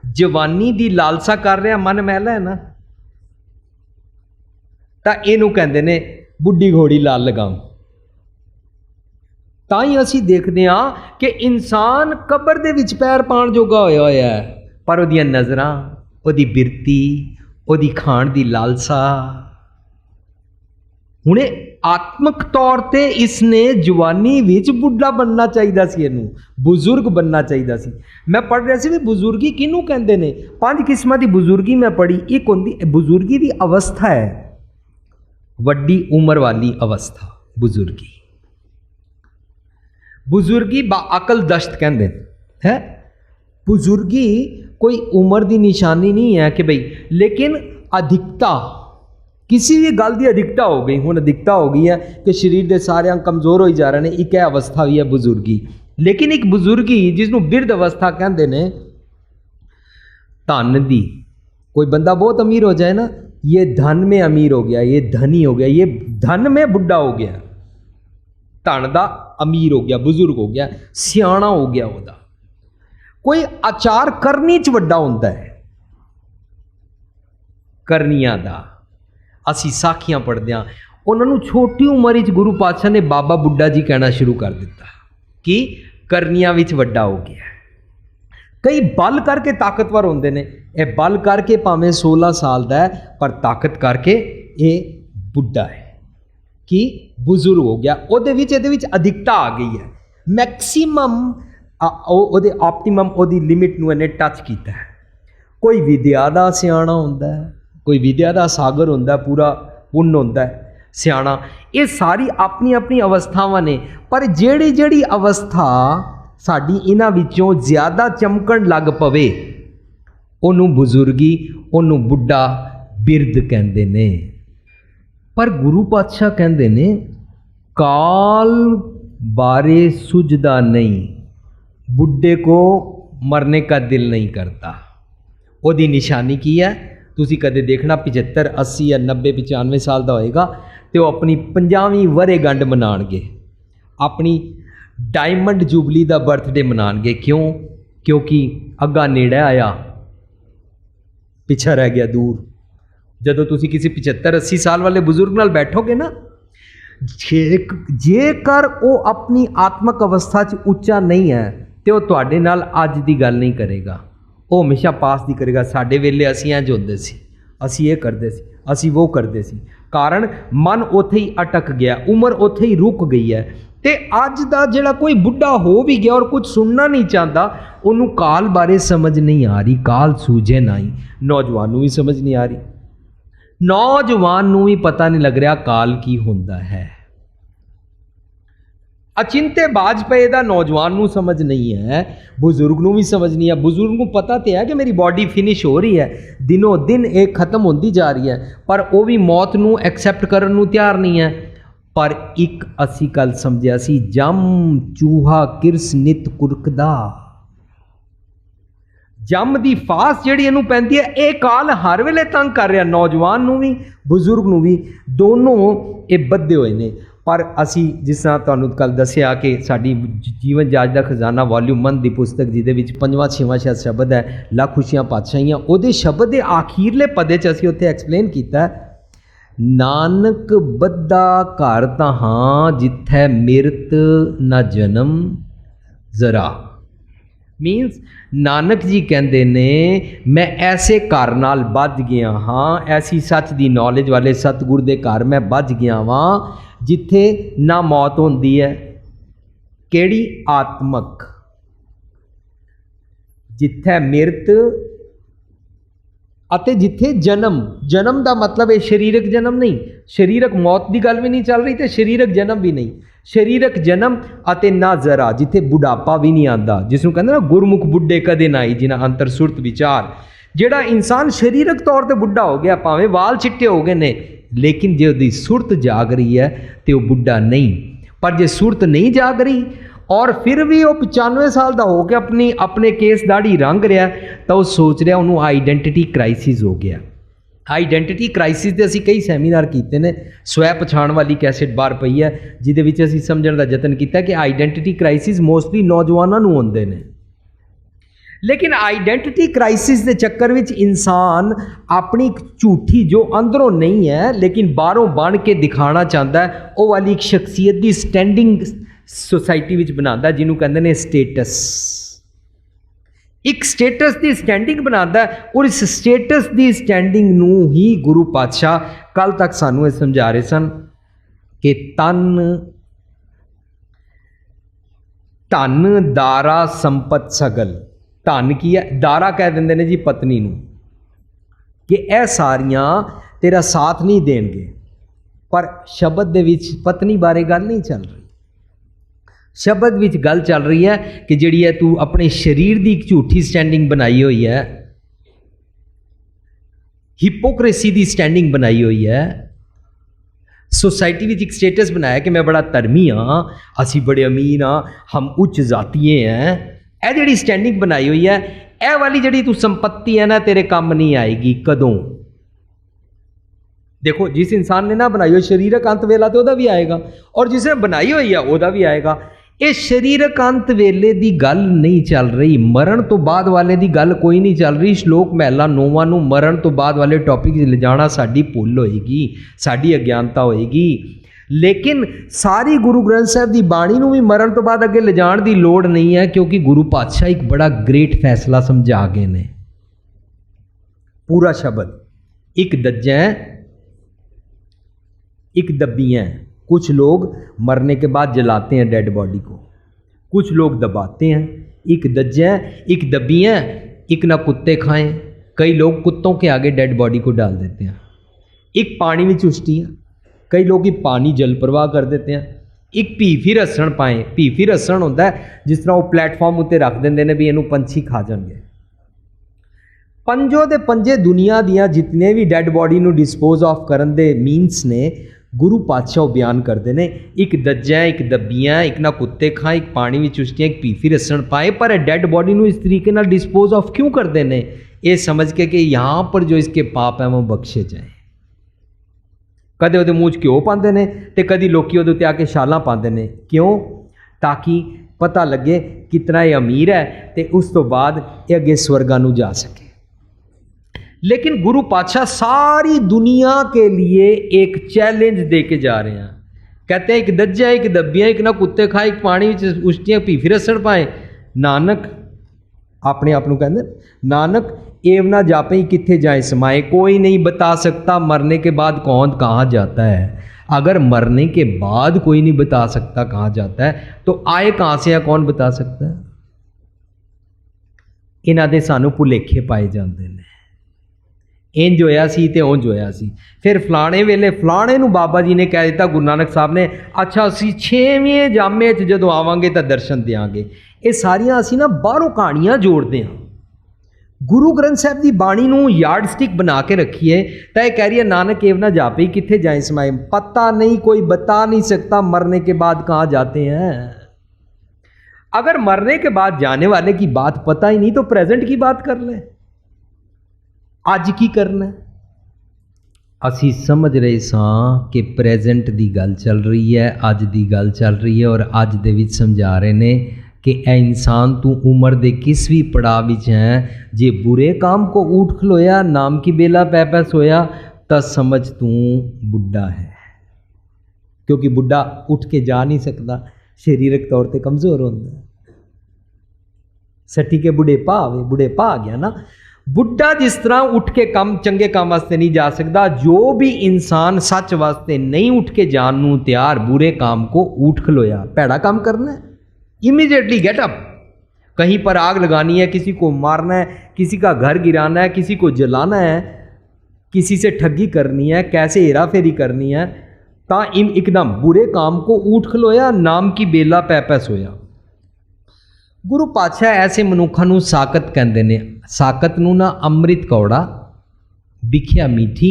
जवानी दी लालसा कर रहा, मन मैला है ना, तां इनू कहंदे ने बुढ़ी घोड़ी लाल लगाम। तां ही असी देखते हाँ कि इंसान कबर दे विच पैर पाण जोगा होया होया है, पर ओदियां नज़रां, ओदी बिरती, ओदी खाण दी लालसा। हुणे आत्मक तौर ते इसने जवानी विच बुढ़ा बनना चाहिए सी, इनू बुजुर्ग बनना चाहिए सी। मैं पढ़ रहा सी भी बुजुर्गी किनू कहंदे ने, 5 किस्मां दी बुजुर्गी मैं पढ़ी। एक होंदी बुजुर्गी दी अवस्था है, वड्डी उम्र वाली अवस्था बुजुर्गी। बुजुर्गी बा अकल दश्त कहंदे है। बुजुर्गी कोई उम्र की निशानी नहीं है कि भाई, लेकिन अधिकता, किसी भी गल की अधिकता हो गई, हुण अधिकता हो गई है कि शरीर के सारे अंग कमज़ोर हो जा रहे हैं, एक अवस्था भी है बुजुर्गी। लेकिन एक बुजुर्गी जिसनों बिरध अवस्था कहते हैं, धन दी, कोई बंदा बहुत अमीर हो जाए ना, ये धन में अमीर हो गया, ये धनी हो गया, ये धन में बुढ़ा हो गया, धन दा अमीर हो गया, बुजुर्ग हो गया, सियाणा हो गया। ओदा कोई आचार करनी च वड्डा होंदा है, करनिया दा। असी साखियां पढ़दे हां, उन्होंने छोटी उम्र च गुरु पातशाह ने बाबा बुड्ढा जी कहना शुरू कर दिता कि करनिया विच वड्डा हो गया। कई बल करके ताकतवर होंदे ने, ये बल करके भावें 16 साल दा है, पर ताकत करके ये बुढ़ा है कि बुजुर्ग हो गया। ओदे विच इहदे विच अधिकता आ गई है, मैक्सीमम ओदे ऑप्टिमम ओदी लिमिट नूं इहने टच कीता है। कोई विद्या दा सियाणा होंदा है, कोई विद्या दा सागर होंदा है, पूरा पुन्न होंदा है सियाणा। ये सारी अपनी अपनी अवस्थावां ने, पर जेड़ी जेड़ी अवस्था साडी इन्हां विचों ज़्यादा चमकण लग पवे, ओनू बुजुर्गी, ओनू बुढ़ा बिरध कहंदे ने। पर गुरु पातशाह कहंदे ने काल बारे सुझदा नहीं, बुढ़े को मरने का दिल नहीं करता। ओदी निशानी की है? तुसी कदे देखना 75, 80 या 90, 95 साल का होएगा तो अपनी 50वीं वर्षगंढ मनाणगे, अपनी डायमंड जुबली का बर्थडे मनाणगे। क्यों? क्योंकि अग्गा नेड़े आया, पिछा रह गया दूर। जदों तुसी किसी 75, 80 साल वाले बुजुर्ग नाल बैठोगे ना, जेकर वो अपनी आत्मक अवस्था च उच्चा नहीं है तो वह तुहाडे नाल अज दी गल नहीं करेगा, वो हमेशा पास दी करेगा। साडे वेले असीं इंज होंदे सी, असीं ये करते सी, असीं वो करते सी। कारण मन उत्थे ही अटक गया, उम्र उत्थे ही रुक गई है। तो अज दा जिहड़ा कोई बुढ़ा हो भी गया और कुछ सुनना नहीं चाहता, उन्हों काल बारे समझ नहीं आ रही, काल सूझे ना ही। नौजवान भी समझ नहीं आ रही, नौजवान भी पता नहीं लग रहा काल की होंदा है। अचिंते वाजपेयी का नौजवान नू समझ नहीं है, बजुर्ग नू भी समझ नहीं है। बजुर्ग को पता तो है कि मेरी बॉडी फिनिश हो रही है, दिनों दिन एक खत्म होती जा रही है, पर वो भी मौत नू एक्सैप्ट करने नू तैयार नहीं है। पर एक असी कल समझिया सी, जम चूहा किरस नित कुरकदा। जम की फास जिहड़ी इहनूं पैंदी है, ये काल हर वेले तंग कर रहा, नौजवान नू भी बजुर्ग नू भी, दोनों ये बद्धे हुए ने। पर असी जिस तरह तुहानूं कल दसिया कि साडी जीवन जाच दा खजाना वॉल्यूम 1 की पुस्तक जिहदे विच 5वां 6वां शायद शब्द है, लख खुशियां पातशाहियां, उहदे शब्द के आखिरले पदे च असी उत्थे एक्सप्लेन कीता, नानक बद्धा घर तहां जिथै मिरत न जन्म जरा। मीनस नानक जी कहते ने मैं ऐसे घर नाल बज गया हाँ, ऐसी सच की नॉलेज वाले सतगुर के घर मैं बज गया वां जिथे ना मौत होंदी है, केड़ी आत्मक, जिथे मिरत अते जिथे जन्म। जन्म का मतलब है शरीरक जन्म नहीं, शरीरक मौत की गल भी नहीं चल रही, तो शरीरक जन्म भी नहीं, शरीरक जन्म अते ना जरा, जिथे बुढ़ापा भी नहीं आता, जिसनों कहते ना गुरमुख बुढ़े कदे ना आई, जिन्हें अंतर सुरत विचार। जिहड़ा इंसान शरीरक तौर पर बुढ़ा हो गया, भावें वाल चिट्टे हो गए ने, लेकिन जो उसकी सुरत जाग रही है तो वह बुढ़ा नहीं। पर जे सुरत नहीं जाग रही और फिर भी वो 95 साल का हो के अपने केस दाढ़ी रंग रहा, तो वह सोच रहा उन्होंने आइडेंटिटी क्राइसिस हो गया। आइडेंटिटी क्राइसिस के असीं कई सैमीनार कीते ने, स्वै पछाण वाली कैसेट बाहर पई है, जिहदे विच असीं समझण दा यतन कीता कि आइडेंटिटी क्राइसिस मोस्टली नौजवानों नूं हुंदे ने। लेकिन आइडेंटिटी क्राइसिस के चक्कर में इंसान अपनी झूठी जो अंदरों नहीं है लेकिन बाहरों बन के दिखाना चाहता है, वो वाली एक शख्सियत की स्टैंडिंग सोसाइटी में बनाता, जिन्हों कहते हैं स्टेटस। एक स्टेटस की स्टैंडिंग बनाता है, और इस स्टेटस की स्टैंडिंग नूं ही गुरु पातशाह कल तक सानू ये समझा रहे सन कि धन दारा संपत सगल। धन की है, दारा कह देंगे ने जी पत्नी नूं, कि यह सारियां तेरा साथ नहीं देणगे। पर शब्द दे विच पत्नी बारे गल नहीं चल रही, शब्द विच गल चल रही है कि जिहड़ी है तू अपने शरीर की एक झूठी स्टैंडिंग बनाई हुई है, हिपोक्रेसी की स्टैंडिंग बनाई हुई है, सोसाइटी में एक स्टेटस बनाया कि मैं बड़ा धर्मी हाँ, असी बड़े अमीर हाँ, हम उच्च जातीय हैं। यह जिहड़ी स्टैंडिंग बनाई हुई है, यह वाली जिहड़ी तू संपत्ति है ना, तेरे काम नहीं आएगी कदों। देखो, जिस इंसान ने ना बनाई हुई शरीरक अंत वेला तो वह भी आएगा, और जिसने बनाई हुई है वह भी आएगा। ये शरीरक अंत वेले की गल नहीं चल रही, मरण तो बाद वाले की गल कोई नहीं चल रही। श्लोक महला 9वां नूं मरण तो बाद वाले टॉपिक ले जाना साडी भुल होएगी, साडी अज्ञानता होएगी। लेकिन सारी गुरु ग्रंथ साहब की बाणी नूं भी मरण तो बाद अगे ले जाण दी लोड़ नहीं है, क्योंकि गुरु पातशाह एक बड़ा ग्रेट फैसला समझा गए ने। पूरा शब्द, एक दज्जै एक दबियाँ। कुछ लोग मरने के बाद जलाते हैं डेड बॉडी को, कुछ लोग दबाते हैं। एक दज्जै एक दबियाँ, एक ना कुत्ते खाएं, कई लोग कुत्तों के आगे डेड बॉडी को डाल देते हैं। एक पानी में चुष्टियाँ, कई लोग ही पानी जल प्रवाह कर देते हैं। एक भीफी रसण पाएँ, भीफी रसण होता है जिस तरह वो प्लेटफॉर्म उत्ते रख देंगे ने भी इनू पंछी खा जाएंगे। पंजों दे पंजे दुनिया दियाँ जितने भी डेड बॉडी नू डिस्पोज ऑफ करन दे मीनस ने गुरु पातशाह बयान करते हैं। एक दज्जै एक दबियाँ, एक ना कुत्ते खाएं, एक पानी में चुष्टियाँ, एक पीफी रसण पाए। पर डेड बॉडी नू इस तरीके नाल डिस्पोज ऑफ क्यों करते हैं? ये समझ के कि यहाँ पर जो इसके पाप है वो बख्शे जाए। कदे वो मूँह च घ्यो पाते हैं तो कभी लोग वो आके छालां पाते हैं। क्यों? ताकि पता लगे कितना ये अमीर है, तो उस तो बाद ये अगे स्वर्गां नू जा सके। लेकिन गुरु पातशाह सारी दुनिया के लिए एक चैलेंज दे के जा रहे हैं। कहते हैं एक दज्जा एक दबियाँ, एक ना कुत्ते खाए, एक पानी में उष्टियाँ पी फिर असर पाए। नानक अपने आप को कहते नानक एव ना जापे कित्थे जाए समाए। कोई नहीं बता सकता मरने के बाद कौन कहाँ जाता है। अगर मरने के बाद कोई नहीं बता सकता कहाँ जाता है तो आए कहाँ से है, कौन बता सकता है? इन्हां दे सानू भुलेखे पाए जाते हैं। इंज होया सी ते उंज होया सी। फिर फलाने वेले फलाने नूं बाबा जी ने कह दिता, गुरु नानक साहब ने, अच्छा असी 6वें जामे च जदों आवांगे तां दर्शन देंगे। ये सारियां असी ना बाहरों कहानियां जोड़ते हैं। गुरु ग्रंथ साहब की बाणी नूं यार्ड स्टिक बना के रखिए तो यह कह रही है नानक एव ना जापे कित्थे जाए समाए, पता नहीं कोई बता नहीं सकता मरने के बाद कहाँ जाते हैं। अगर मरने के बाद जाने वाले की बात पता ही नहीं तो प्रेजेंट की बात कर ले, आज की करना है। असी समझ रहे सां कि प्रेजेंट की गल चल रही है, अज की गल चल रही है, और अज दे विच समझा रहे ने कि ए इंसान तू उम्र दे किस भी पड़ाव विच है, जे बुरे काम को उठ खलोया, नाम की बेला पै पै सोया, तो समझ तू बुढ़ा है। क्योंकि बुढ़ा उठ के जा नहीं सकता, शरीरक तौर पर कमज़ोर होता है। सट्टी के बुढ़ेपा आवे, बुढ़ेपा आ गया ना। बुढ़ा जिस तरह उठ के काम चंगे काम वास्ते नहीं जा सकता, जो भी इंसान सच वास्ते नहीं उठ के जान नूं तैयार, बुरे काम को उठ खलोया, भैड़ा काम करना है, इमीडिएटली गेट अप। कहीं पर आग लगानी है, किसी को मारना है, किसी का घर गिराना है, किसी को जलाना है, किसी से ठगी करनी है, कैसे हेरा फेरी करनी है, ता एकदम बुरे काम को उठ खलोया, नाम की बेला पै पै सोया। गुरु पातशाह ऐसे मनुखा नूं साकत कहंदे ने। साकत नूं ना अमृत कौड़ा, विख्या मीठी,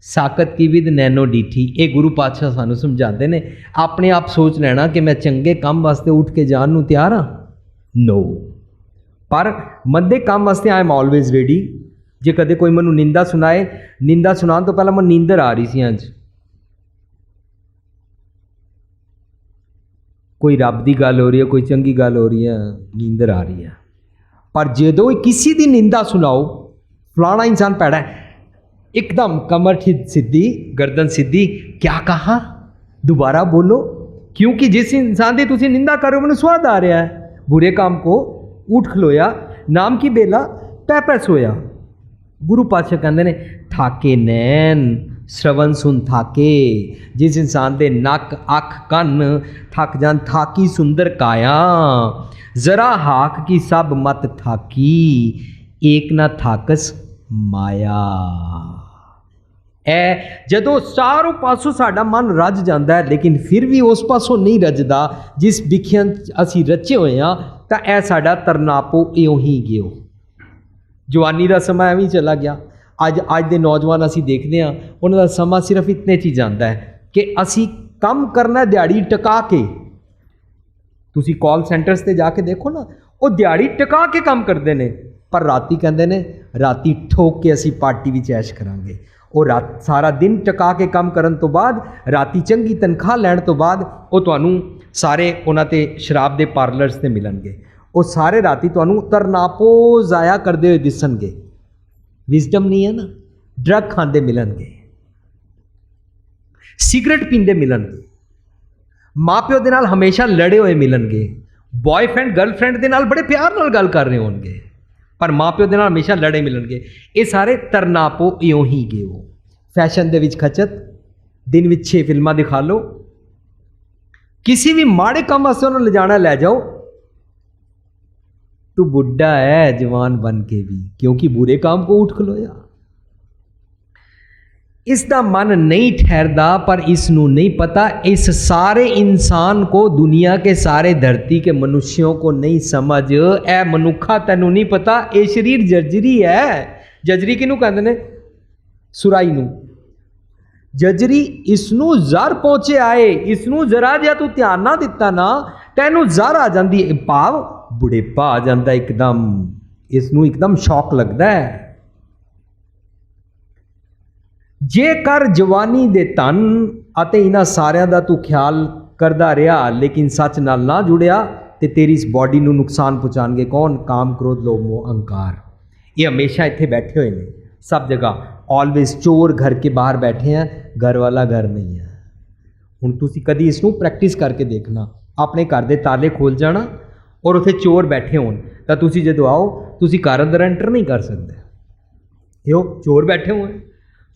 साकत की विद नैनो डीठी। ये गुरु पातशाह सानू समझाते ने। अपने आप सोच लेना कि मैं चंगे काम वास्ते उठ के जान नूं तैयार हाँ, नो। पर मंदे काम वास्ते आई एम ऑलवेज रेडी। जे कदे कोई मैनू निंदा सुनाए, निंदा सुनाने तो पहला मैं नींदर आ रही सी अज, कोई रब की गल हो रही है, कोई चंगी गल हो रही है, नींदर आ रही है। पर जो किसी की निंदा सुनाओ, फलाना इंसान पैड़ा है, एकदम कमर सीधी, गर्दन सीधी, क्या कहा, दोबारा बोलो। क्योंकि जिस इंसान की तुम निंदा करो मैंने स्वाद आ रहा है। बुरे काम को उठ खलोया, नाम की बेला पै पै सोया। गुरु पातशाह कहते ने, थाके नैन श्रवण सुन थाके। जिस इंसान दे नक अख कन थक जान, थाकी सुंदर काया, जरा हाक की सब मत थाकी, एक ना थाकस माया। ए जदों चारों पासों साडा मन रज जाता है, लेकिन फिर भी उस पासों नहीं रजदा जिस विख्या असी रचे हुए हाँ, तो यह साडा तरनापो इउं ही गयो। जवानी का समा एवं चला गया। अज दे नौजवान असी देखते हैं, उन्होंने समा सिर्फ इतने च जाता है कि असी काम करना दिहाड़ी टका के। तुसी कॉल सेंटर्स ते जाके देखो ना, वो दिहाड़ी टका के काम करते हैं, पर राती कहते हैं राती ठोक के असी पार्टी भी ऐश करांगे। और रात सारा दिन टका के काम करन तो बाद, राती चंगी तनख्वाह लैण तो बाद, वो तुहानू सारे उन्हां ते शराब के पार्लर्स ते मिलणगे। वो सारे राती तुहानू तरनापो जाया करते हुए दिसणगे। विजडम नहीं है ना। ड्रग खाते मिलणगे, सिगरेट पींदे मिलणगे, माँ प्यो दे नाल हमेशा लड़े हुए मिलणगे, बॉयफ्रेंड गर्लफ्रेंड दे नाल बड़े प्यार नाल गल कर रहे होणगे, पर माँ प्यो दे नाल हमेशा लड़े मिलणगे। ये सारे तरनापो इउं ही गए हो। फैशन दे विच खचत, दिन विच 6 फिल्मां दिखा लो, किसी भी माड़े काम वास्ते उन्होंने ले जाना लै जाओ, तू बुढ़ा है जवान बन के भी, क्योंकि बुरे काम को उठ खलोया। इसका मन नहीं ठहरदा, पर इसनू नहीं पता, इस सारे इंसान को, दुनिया के सारे धरती के मनुष्यों को नहीं समझ। ए मनुखा तेनू नहीं पता, ये शरीर जर्जरी है। जर्जरी किनू कहते ने? सुराई नू। जर्जरी इसनू जर पहुंचे आए, इसनू जरा जिहा तू ध्यान ना दिता ना, तैनू जर आ जाती, भाव बुढ़ेपा आ जाता एकदम, इसनू एकदम शौक लगता है। जेकर जवानी दे धन अते इन्हां सारियां दा तू ख्याल करदा रहा, लेकिन सच नाल ना जुड़िया, ते तेरी इस बॉडी नू नुकसान पहुँचाणगे कौन? काम, क्रोध, लोभ, मोह, अहंकार। ये हमेशा इत्थे बैठे हुए ने, सब जगह। ऑलवेज चोर घर के बाहर बैठे हैं, घर वाला घर नहीं है। हुण तुसीं कदी इसनू प्रैक्टिस करके देखना, अपने घर दे ताले खोल जाना और उत्थे चोर बैठे होण, तां तुसीं जदों आओ, तुसीं घर अंदर एंटर नहीं कर सकते। यो चोर बैठे हुए हैं,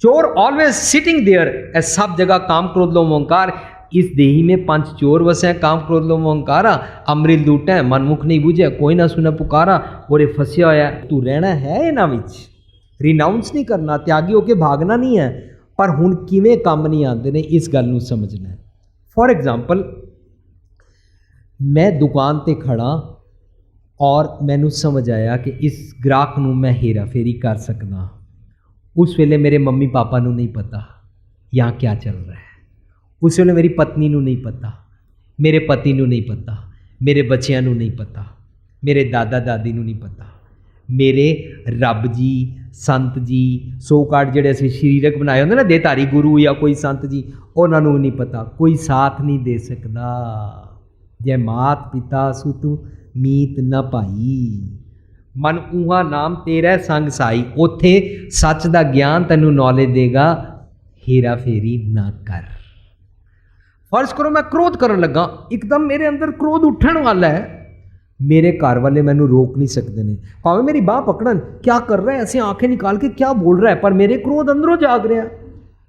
चोर ऑलवेज सिटिंग देयर। ए सब जगह काम, क्रोध, लोभ, ओंकार। इस देही में 5 चोर वसे, काम, क्रोध, लोभ, ओंकारा। अमृत लूटा है, मनमुख नहीं बुझे, कोई ना सुने पुकारा, और ये फसिया होया। तू रहना है इन्हां विच, ਰਿਨਾਊਂਸ ਨਹੀਂ ਕਰਨਾ, ਤਿਆਗੀ ਹੋ ਕੇ ਭਾਗਣਾ ਨਹੀਂ ਹੈ, ਪਰ ਹੁਣ ਕਿਵੇਂ ਕੰਮ ਨਹੀਂ ਆਉਂਦੇ ਨੇ ਇਸ ਗੱਲ ਨੂੰ ਸਮਝਣਾ ਹੈ। ਫੋਰ ਐਗਜ਼ਾਮਪਲ, ਮੈਂ ਦੁਕਾਨ ਤੇ ਖੜਾ ਔਰ ਮੈਨੂੰ ਸਮਝ ਆਇਆ ਕਿ ਇਸ ਗ੍ਰਾਹਕ ਨੂੰ ਮੈਂ ਹੇਰਾ ਫੇਰੀ ਕਰ ਸਕਦਾ। ਉਸ ਵੇਲੇ ਮੇਰੇ ਮੰਮੀ ਪਾਪਾ ਨੂੰ ਨਹੀਂ ਪਤਾ यहाँ क्या चल रहा है, उस ਵੇਲੇ मेरी पत्नी ਨੂੰ नहीं पता, मेरे पति ਨੂੰ नहीं पता, मेरे बच्चों ਨੂੰ नहीं पता, मेरे दादा दादी ਨੂੰ नहीं पता, मेरे रब जी संत जी सो कार्ड ਜਿਹੜੇ ਅਸੀਂ ਸਰੀਰਕ ਬਣਾਏ ਹੁੰਦੇ ਨਾ ਦੇਹਧਾਰੀ ਗੁਰੂ ਜਾਂ ਕੋਈ ਸੰਤ ਜੀ, ਉਹਨਾਂ ਨੂੰ ਨਹੀਂ ਪਤਾ, ਕੋਈ ਸਾਥ ਨਹੀਂ ਦੇ ਸਕਦਾ। ਜੇ ਮਾਤ ਪਿਤਾ ਸੁਤੁ ਮੀਤ ਨਾ ਭਾਈ, ਮਨ ਊਹਾ ਨਾਮ ਤੇਰਾ ਸੰਗ ਸਾਈ। ਉੱਥੇ ਸੱਚ ਦਾ ਗਿਆਨ ਤੈਨੂੰ ਨੌਲੇਜ ਦੇਗਾ, हेरा फेरी ना कर। फर्ज करो मैं क्रोध करन लगा, एकदम मेरे अंदर क्रोध उठन वाला है, मेरे घर वाले मैनू रोक नहीं सकते ने, भावें मेरी बाह पकड़न, क्या कर रहा है, ऐसे आंखें निकाल के क्या बोल रहा है, पर मेरे क्रोध अंदरों जाग रहा है।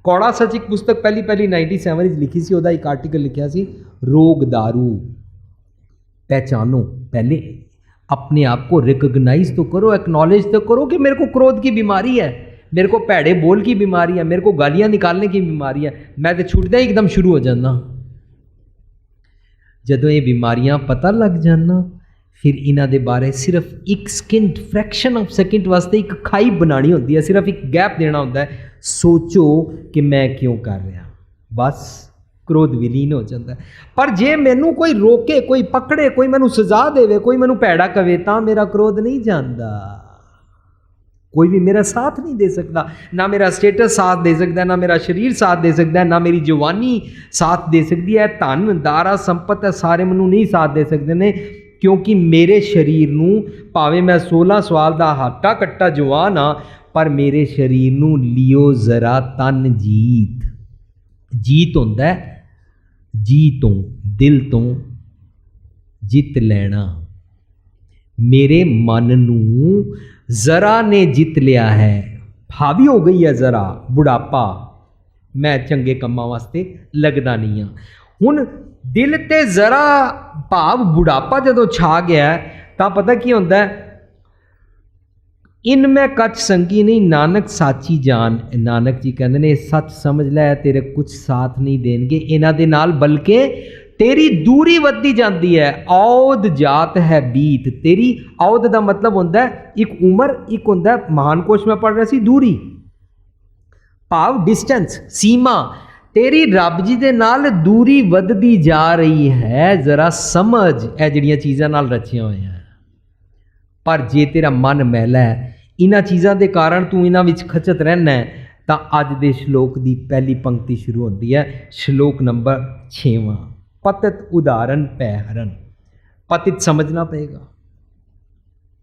कौड़ा सच एक पुस्तक पहली 97 लिखी सी, ਉਹਦਾ एक आर्टिकल लिखा सी, रोग दारू पहचानो, पहले अपने आप को रिकग्नाइज तो करो, एक्नॉलेज तो करो कि मेरे को क्रोध की बीमारी है, मेरे को भैड़े बोल की बीमारी है, मेरे को गालियाँ निकालने की बीमारी है। मैं तो छुटदा ही एकदम शुरू हो जाना। जदों ये बीमारियां पता लग जाना, फिर इन्हां दे बारे सिर्फ एक सेकंड, फ्रैक्शन ऑफ सेकंड वास्ते एक खाई बनानी होती है, सिर्फ एक गैप देना होता है। सोचो कि मैं क्यों कर रहा, बस क्रोध विलीन हो जाता है। पर जे मैनू कोई रोके, कोई पकड़े, कोई मैनू सजा देवे, कोई मैनू भैड़ा कवे, तां मेरा क्रोध नहीं जाता। कोई भी मेरा साथ नहीं दे सकता, ना मेरा स्टेटस साथ दे सकता है, ना मेरा शरीर साथ दे सकता है, ना मेरी जवानी साथ दे सकती है, धन दारा संपत है, सारे मैनू नहीं साथ दे सकते ने, क्योंकि मेरे शरीर नू भावें मैं 16 साल का हट्टा कट्टा जवान हाँ, पर मेरे शरीर नू लियो जरा तन जीत। जीत होंदा है जी तो, दिल तो जित लेना। मेरे मन नू जरा ने जित लिया है, हावी हो गई है जरा, बुढ़ापा, मैं चंगे कम्मां वास्ते लगदा नहीं हाँ। हुण दिल ते जरा भाव बुढ़ापा जदों छा गया तां पता की होंदा है, इनमें कच संगी नहीं नानक साची जान। नानक जी कहते ने सच समझ लै, तेरे कुछ साथ नहीं देंगे इन्हां दे नाल, बल्कि तेरी दूरी वधदी जाती है। औद जात है बीत, तेरी औद का मतलब होंदा है एक उम्र, एक होंदा है महान कोश में पढ़ रहा सी दूरी, भाव डिस्टेंस, सीमा। तेरी रब जी दे नाल दूरी वधदी जा रही है, जरा समझ ए जिहड़ियां चीज़ां नाल रचियां होईयां हैं। पर जे तेरा मन मैला है, इन्हां चीज़ां दे कारण तू इन्हां विच खचत रहना है, तां अज दे श्लोक की पहली पंक्ति शुरू होती है, श्लोक नंबर 6वां, पतित उदाहरण पैहरन। पतित समझना पएगा,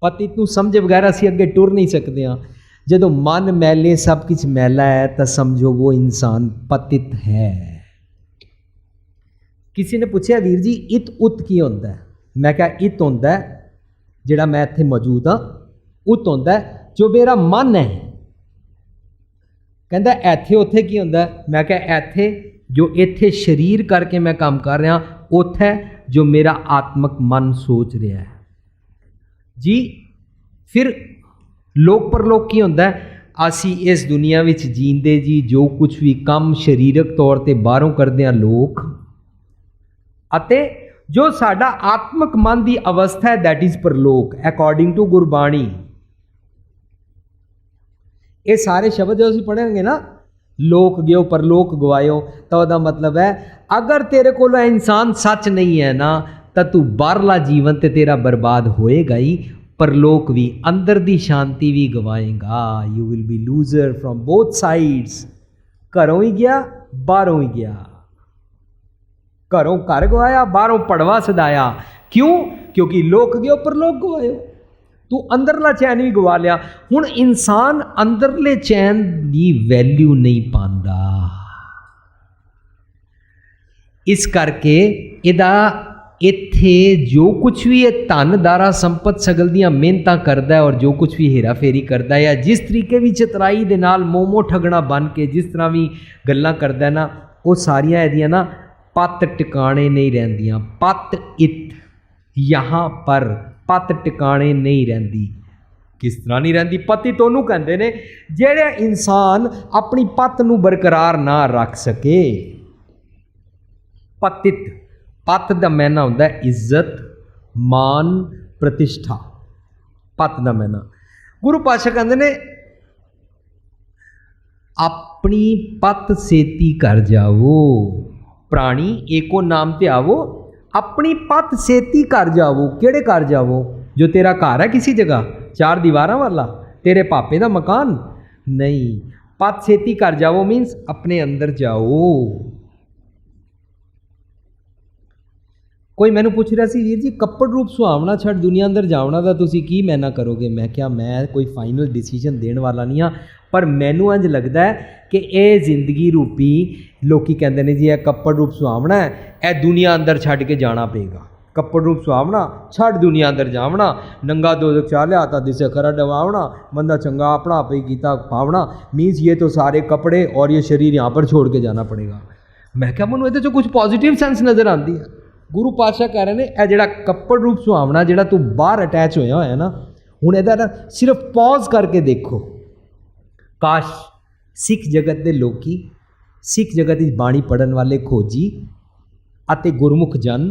पतित नूं समझे बगैर असीं अगे टुर नहीं सकते हाँ। जदों मन मैले, सब कुछ मैला है, तो समझो वो इंसान पतित है। किसी ने पूछा वीर जी इत उत की होंदा है? मैं क्या इत होंदा है जिहड़ा मैं इत्थे मौजूद हाँ, उत होंदा है जो मेरा मन है। कहंदा इत्थे उत्थे की होंदा है? मैं क्या इत्थे जो इत्थे शरीर करके मैं काम कर रहा, उत्थे जो मेरा आत्मक मन सोच रहा है जी। फिर लोक परलोक की होंदा है? असी इस दुनिया विच जींदे जी जो कुछ भी काम शरीरक तौर ते बाहरों करदे हां लोक, अते जो साडा आत्मक मन की अवस्था है दैट इज परलोक अकॉर्डिंग टू गुरबाणी। ये सारे शब्द जो असीं पढ़ेंगे ना, लोक गयो परलोक गवायो, तो वह मतलब है अगर तेरे को इंसान सच नहीं है ना, तो तू बाहरला जीवन ते तेरा बर्बाद होएगा ही, परलोक भी, अंदर दी शांति भी गवाएगा। You will be loser from both sides. घरों ही गया, बाहरों ही गया, घरों घर गवाया, बाहरों पड़वा सदाया। क्यों? क्योंकि लोक गयो परलोक गवायो, तू अंदरला चैन भी गवा लिया। हुण इंसान अंदरले चैन की वैल्यू नहीं पांदा, इस करके इहदा इत्थे जो कुछ भी है धन दारा संपत सगल दियां मेहनतां करदा है, और जो कुछ भी हेरा फेरी करदा है, या जिस तरीके भी चतराई दे नाल मोमो ठगना बन के जिस तरह भी गल्लां करदा है ना, वो सारियां इहदियां ना पत टिकाणे नहीं रहिंदियां। पत इत यहाँ पर पत टिकाणे नहीं रहिंदी। किस तरह नहीं रहिंदी। पतित उहनूं कहंदे ने जिहड़ा इंसान अपनी पत नूं बरकरार ना रख सके। पतित, पत दा मैना हुंदा है इज्जत, मान, प्रतिष्ठा। पत दा मैना गुरु पातशाह कहंदे ने अपनी पत सेती कर जावो, प्राणी एको नाम ते आवो, अपनी पत सेती कर जावो। केड़े कर जावो? जो तेरा घर है किसी जगह 4 दीवारां वाला, तेरे पापे दा मकान नहीं। पत सेती कर जावो मीनस अपने अंदर जाओ। कोई मैनू पूछ रहा सी, वीर जी कपड़ रूप सुहावना छड़ दुनिया अंदर जावना दा तुसी की मैना करोगे? मैं क्या, मैं कोई फाइनल डिसीजन देने वाला नहीं हाँ, पर मैनू इंज लगता है कि यह जिंदगी रूपी लोग कहते हैं जी, यह कपड़ रूप सुहावना है, यह दुनिया अंदर छड़ के जाना पेगा। कपड़ रूप सुहावना छड़ दुनिया अंदर जावना, नंगा दोजख चालिया ता दिसे खरा डवावना, बंदा चंगा अपना आप ही गीता पावना। मीन्स ये तो सारे कपड़े और ये शरीर यहाँ पर छोड़ के जाना पड़ेगा। मैं क्या, मैनू ये कुछ पॉजिटिव सेंस नज़र आती है। गुरु पातशाह कह रहे हैं यह जोड़ा कपड़ रूप सुहावना जोड़ा तू बाहर अटैच होया होया ना, हुण इहदा सिर्फ पॉज करके देखो। काश सिख जगत के लोग, सिख जगत की बाणी पढ़न वाले खोजी अते गुरमुख जन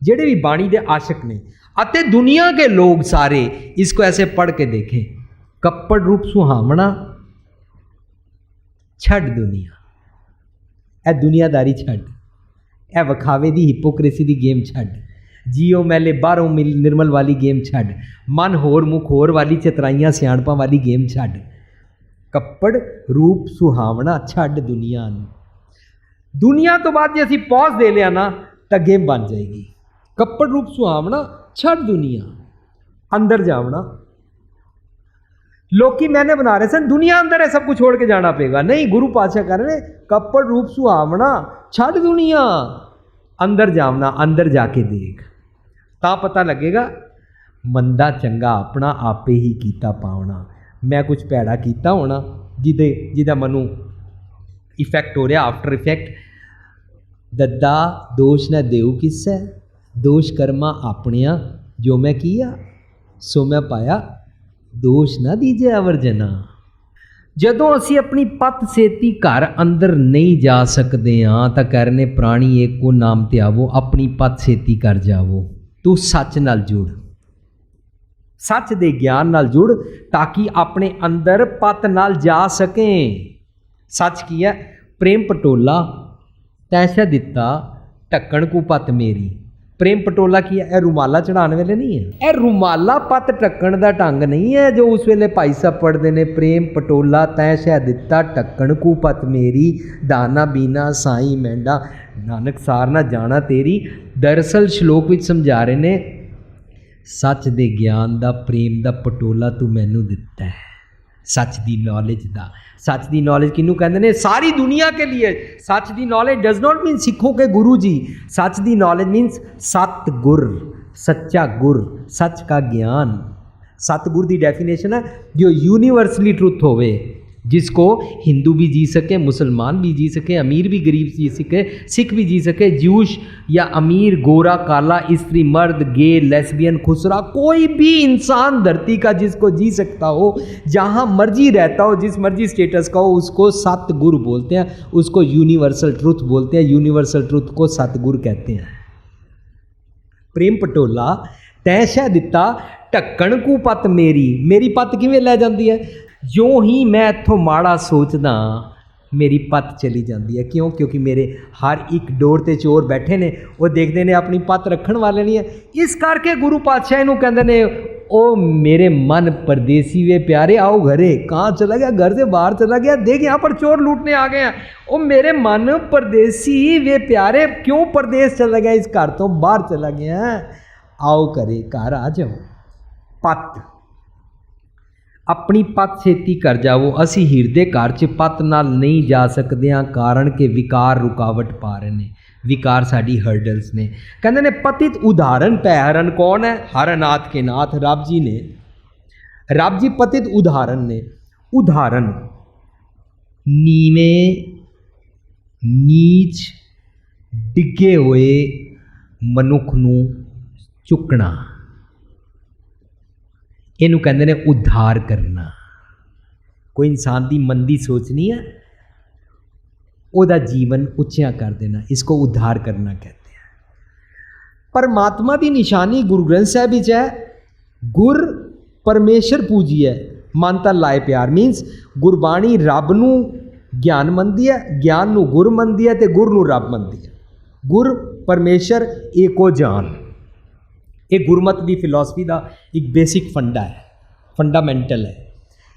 जेड़े भी बाणी के आशिक ने अते दुनिया के लोग सारे इसको ऐसे पढ़ के देखें, कपड़ रूप सुहावना छड़ दुनिया, ए दुनियादारी छड़, ए वखावे दी हिपोक्रेसी दी गेम छड़, जियो मैले बाहरों निर्मल वाली गेम छड़, मन होर मुख होर वाली चतराइयां सियाणपां वाली गेम छड़, कपड़ रूप सुहावना छड़ दुनिया। दुनिया तो बाद जे असीं पॉज दे लिया ना तो गेम बन जाएगी। कपड़ रूप सुहावना छड़ दुनिया, अंदर जावना। लोग मैंने बना रहे सन दुनिया अंदर है, सब कुछ छोड़ के जाना पेगा। नहीं, गुरु पातशाह कह रहे हैं कपड़ रूप सुहावना छड़ दुनिया, अंदर जावना। अंदर जाके देख ता पता लगेगा मंदा चंगा अपना आपे ही कीता पावना। मैं कुछ भैड़ा कीता होना जिदा मनु इफैक्ट हो रहा, आफ्टर इफैक्ट। दद्दा दोष न देऊ किसै, दोष कर्मा अपनिया, जो मैं किया सो मैं पाया, दोष ना दीजे अवरजना। जदों असी अपनी पत सेती घर अंदर नहीं जा सकते हाँ तो कहने प्राणी एको नाम ते आवो, अपनी पत सेती कर जावो। तू सच नाल जुड़, सच दे ज्ञान नाल जुड़ ताकि अपने अंदर पत नाल जा सकें। सच की है, प्रेम पटोला तैसा दिता ढक्कन को पत मेरी। प्रेम पटोला की है, रुमाला चढ़ाने वेले नहीं है, यह रुमाला पत ढक्कन का ढंग नहीं है जो उस वेले भाई साहब पढ़ते हैं। प्रेम पटोला तै शह दिता ढक्कन को पत मेरी, दाना बीना साई मैंडा नानक सार ना जाना तेरी। दरअसल श्लोक विच समझा रहे ने सच दे ज्ञान दा प्रेम दा पटोला तू मैनू दिता है, सच दी नॉलेज दा। सच दी नॉलेज किनू कहते हैं? सारी दुनिया के लिए। सच दी नॉलेज डज नॉट मीन सिखों के गुरु जी, सच दी नॉलेज मीन्स सतगुर, सच्चा गुर, सच का ज्ञान। सतगुर की डेफिनेशन है जो यूनिवर्सली ट्रुथ होवे, जिसको हिंदू भी जी सके, मुसलमान भी जी सके, अमीर भी गरीब जी सके, सिख भी जी सके, ज्यूश या अमीर, गोरा काला, स्त्री मर्द, गे, लेस्बियन, खुसरा, कोई भी इंसान धरती का जिसको जी सकता हो, जहाँ मर्जी रहता हो, जिस मर्जी स्टेटस का हो, उसको सतगुरु बोलते हैं, उसको यूनिवर्सल ट्रुथ बोलते हैं। यूनिवर्सल ट्रुथ को सतगुरु कहते हैं। प्रेम पटोला तै शह दिता ढक्कन को पत मेरी, मेरी पत किवें लै जाती है? जो ही मैं इत्थों माड़ा सोचदा मेरी पत चली जाती है। क्यों? क्योंकि मेरे हर एक डोर ते चोर बैठे ने, वो देखते हैं अपनी पत रखण वाले नहीं है। इस करके गुरु पातशाह इहनूं कहंदे ने, ओ मेरे मन परदेसी वे प्यारे आओ घरे। कहाँ चला गया? घर से बाहर चला गया, देख यहाँ पर चोर लूटने आ गए हैं। ओ मेरे मन परदेसी वे प्यारे, क्यों परदेश चला गया? इस घर तो बाहर चला गया है, आओ घरे, घर आ जाओ। पत अपनी पत छेती कर जाओ। असी हिरदे घर च पत नाल नहीं जा सकते हाँ, कारण के विकार रुकावट पा रहे हैं। विकार साड़ी हर्डल्स ने। कहते ने पतित उदाहरण पै, हरन कौन है? हरनाथ के नाथ रब जी ने। रब जी पतित उदाहरण ने। उदाहरण नीवे नीच डिगे हुए मनुख नूं चुकना, ਇਹਨੂੰ ਕਹਿੰਦੇ ਨੇ ਉद्धार करना। कोई इंसान की मंदी सोच नहीं है, ਉਹਦਾ जीवन ਉੱਚਿਆਂ कर देना, इसको उद्धार करना कहते हैं। परमात्मा की निशानी गुरु ग्रंथ साहब विच है, गुर परमेश्वर पूजिए मन तन लाए प्यार। मीनस गुरबाणी रब नूं ज्ञान मनदी है, ज्ञान नूं गुर मनदी है, ते गुर नूं रब मनदी है। गुर परमेश्वर एको जान, ये गुरमत की फिलोसफी का एक बेसिक फंडा है, फंडामेंटल है।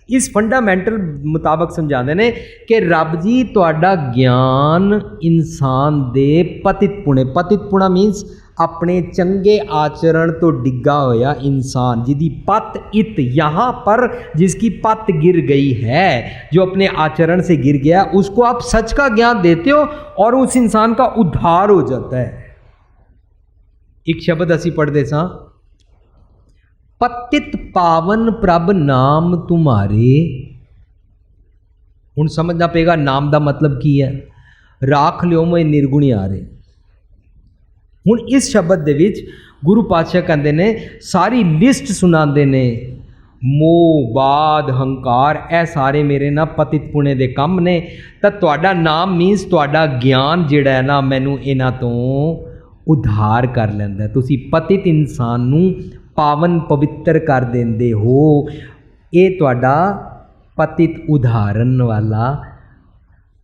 इस फंडामेंटल मुताबक समझाते हैं कि रब जी तुहाडा ज्ञान इंसान दे पतित पुणा मीनस अपने चंगे आचरण तो डिग्गा होया इंसान, जिसकी पत इत यहाँ पर जिसकी पत गिर गई है, जो अपने आचरण से गिर गया, उसको आप सच का ज्ञान देते हो और उस इंसान का उद्धार हो जाता है। एक शब्द असी पढ़ते सां, पतित पावन प्रभ नाम तुम्हारे। हुण समझना पेगा नाम का मतलब की है। राख लियो मैं निर्गुणी आरे। हुण इस शब्द दे विच गुरु पातशाह कहते ने सारी लिस्ट सुनाते ने, मोह बाद हंकार ए सारे मेरे ना पतित पुणे दे कम ने। तां तुहाडा नाम मीनस तुहाडा ज्ञान जिहड़ा है ना, मैनू इन्हां तों उद्धार कर लैंदा। तुसी पतित इंसान नूं पावन पवित्र कर देंदे हो। ये तुहाडा पतित उदाहरण वाला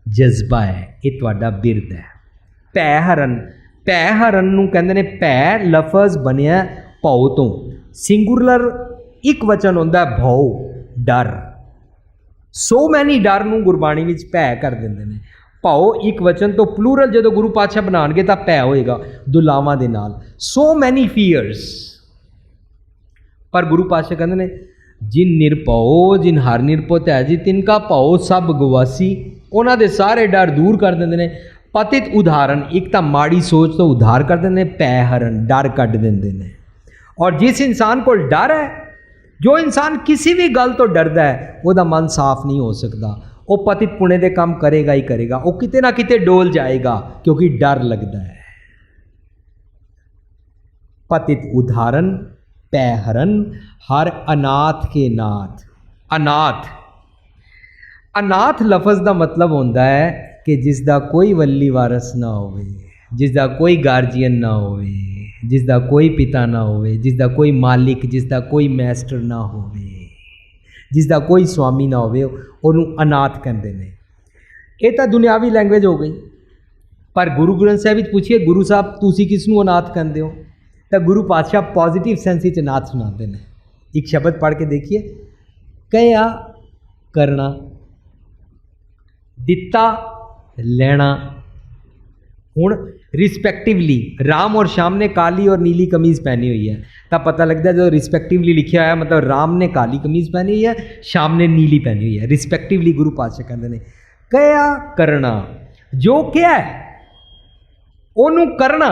जज्बा है, ये तुहाडा बिरद है। भै हरन, भै हरन नूं कहंदे ने, भै लफज बनिया भौ तो, सिंगुलर एक वचन होंदा भौ डर। सो मैनी डर नूं गुरबाणी विच भै कर दिंदे ने। भाओ एक वचन तो प्लूरल जो गुरु पातशाह बनाएंगे तो भै होएगा दुलावां दे नाल, सो मैनी फीयर्स। पर गुरु पातशाह कहते ने जिन निरभओ जिन हर निरभो है जी तिनका भाओ सब गवासी। उन्हां दे सारे डर दूर कर देंदे ने। पतित उदाहरण, एक तो माड़ी सोच तो उद्धार कर देंदे ने, भै हरन डर कढ देंदे ने। और जिस इंसान को डर है, जो इंसान किसी भी गल तो डरदा है, वह मन साफ नहीं हो सकता। वो पतित पुणे दे काम करेगा ही करेगा, वो किते ना किते डोल जाएगा क्योंकि डर लगता है। पतित उदाहरण भै हरन हर अनाथ के नाथ। अनाथ, अनाथ लफज का मतलब होता है कि जिसका कोई वल्ली वारस ना होवे, जिसका कोई गार्जियन ना होवे, जिसका कोई पिता ना होवे, जिसका कोई मालिक, जिसका कोई मैस्टर ना होवे, जिसका कोई स्वामी ना होवे, उन्होंने अनाथ कहते हैं। ये तो दुनियावी लैंग्वेज हो गई। पर गुरु ग्रंथ साहब पूछिए गुरु साहब तुसी किसनों अनाथ कहते हो, तो गुरु पातशाह पॉजिटिव सेंस में अनाथ सुनाते हैं। एक शब्द पढ़ के देखिए, कया करना, दिता लेना। हुण रिस्पैक्टिवली राम और श्याम ने काली और नीली कमीज़ पहनी हुई है, तब पता लगता है जो रिस्पैक्टिवली लिखा है मतलब राम ने काली कमीज़ पहनी हुई है, श्याम ने नीली पहनी हुई है। रिस्पैक्टिवली गुरु पातशाह कहते हैं कया करना, जो क्या है ओनू करना।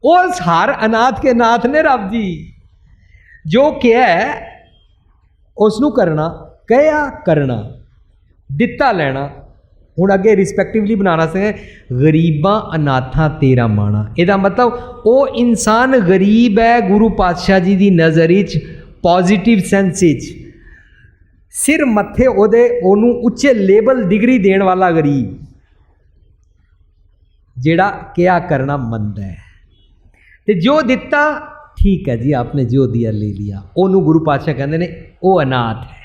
उस हर अनाथ के नाथ ने रब जी, जो क्या है उसनू करना, कया करना, दिता लेना। हुण अगे रिस्पैक्टिवली बनाना से गरीबां अनाथां तेरा माणा। इहदा मतलब वो इंसान गरीब है गुरु पातशाह जी की नज़र विच पॉजिटिव सेंस विच, सिर मत्थे ओदे ओनू उच्चे लेवल डिग्री देने वाला गरीब, जिहड़ा क्या करना मनदा है। ते जो दिता ठीक है जी, आपने जो दिया ले लिया, ओनू गुरु पातशाह कहंदे ने वो अनाथ है।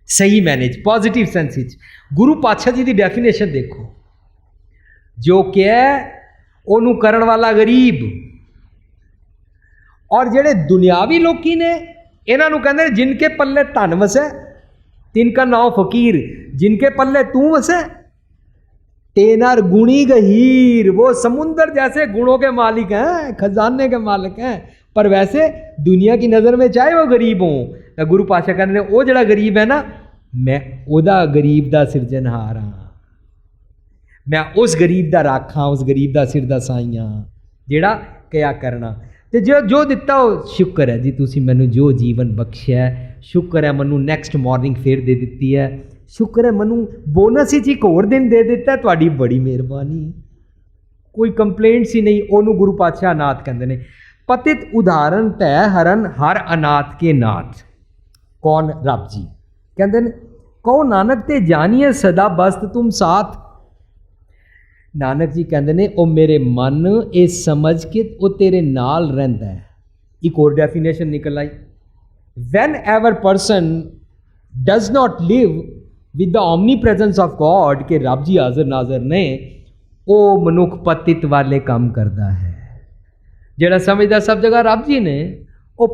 सही मैनेज पॉजिटिव सेंस विच गुरु पातशाह जी की डेफिनेशन देखो, जो क्या है ओनू करन वाला गरीब। और जेड़े दुनियावी लोकी ने इन्हां नूं कहंदे जिनके पल्ले धन वसे तिनका नाम फकीर, जिनके पल्ले तू वसे तेनार गुणी गहीर। वो समुंदर जैसे गुणों के मालिक हैं, खजाने के मालिक हैं, पर वैसे दुनिया की नज़र में चाहे वो गरीब हों। तो गुरु पातशाह कहते हैं वो जड़ा गरीब है ना, मैं ओदा गरीब दा सिरजनहार हाँ, मैं उस गरीब दा राखा, उस गरीब दा सिर दा साई हाँ, जेड़ा क्या करना। तो जो दिता वो शुक्र है जी, तुसी मैनू जो जीवन बख्शिया है, शुक्र है मैनू नैक्सट मॉर्निंग फिर दे दी है, शुक्र है मैनू बोनस ही एक होर दिन दे दिता है, तुहाडी बड़ी मेहरबानी। कोई कंप्लेंट्स ही नहीं। ओनू गुरु पातशाह अनाथ कहते हैं। पतित उदाहरण तै हरन हर अनाथ के नाथ। कौन? रब जी कहते हैं कहो नानक ते जानिए सदा बस्त तुम साथ। नानक जी कहते हैं ओ मेरे मन ये समझ के वो तेरे नाल रहिंदा है। एक और डेफिनेशन निकल आई, whenever person does not live with the omnipresence of God, के रब जी हाजर नाजर ने, वो मनुख पतित वाले काम करता है। जेड़ा समझदा सब जगह रब जी ने, वो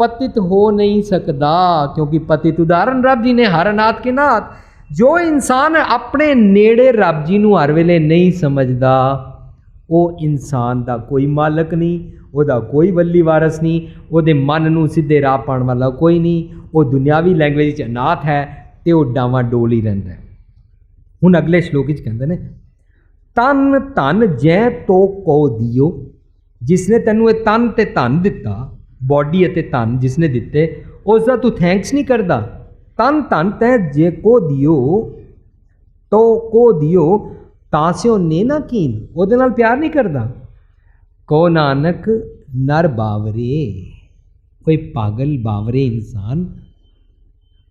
पतित हो नहीं सकता, क्योंकि पतित उदाहरण रब जी ने हर अनाथ के नाथ। जो इंसान अपने नेड़े रब जी नूं हर वेले नहीं समझदा, वो इंसान दा कोई मालक नहीं, ਉਹਦਾ कोई वल्ली वारस नहीं, ਉਹਦੇ मन नूं सीधे राह पाउण वाला कोई नहीं, वो दुनियावी लैंग्वेज च अनाथ है ते वो डावां डोल ही रहिंदा है। हुण अगले श्लोक च कहंदे ने तन धन जै तो को दियो, जिसने तैनूं ये तन ते धन दिता, बॉडी अते धन जिसने दिते, उसका तू थैंक्स नहीं करता। तन धन तै जे को दियो तो को दियो तास्यो ने ना कीन, ਉਹਦੇ ਨਾਲ प्यार नहीं करता। को नानक नर बावरे, कोई पागल बावरे इंसान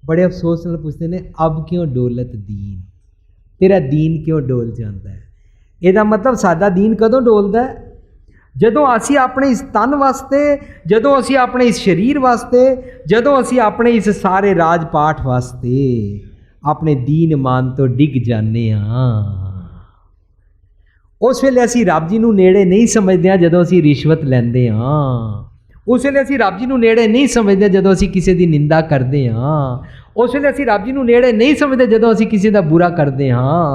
बड़े अफसोस नाल पुछते ने अब क्यों डोलत दीन, तेरा दीन क्यों डोल जाता है। ਇਹਦਾ मतलब साडा दीन कदों डोलदा है? ਜਦੋਂ ਅਸੀਂ ਆਪਣੇ ਇਸ ਤਨ ਵਾਸਤੇ, ਜਦੋਂ ਅਸੀਂ ਆਪਣੇ ਇਸ ਸਰੀਰ ਵਾਸਤੇ, ਜਦੋਂ ਅਸੀਂ ਆਪਣੇ ਇਸ ਸਾਰੇ ਰਾਜ ਪਾਠ ਵਾਸਤੇ ਆਪਣੇ ਦੀਨ ਮਾਨ ਤੋਂ ਡਿੱਗ ਜਾਂਦੇ ਹਾਂ, उस वेले असी रब जी नूं नेड़े नहीं समझते हैं जदों असी रिश्वत लैंदे हाँ। उस वेले असी रब जी नूं नेड़े नहीं समझते जदों असी किसी की निंदा करते हाँ। उस वेले असी रब जी नूं नेड़े नहीं समझते जदों असी किसी का बुरा करते हाँ।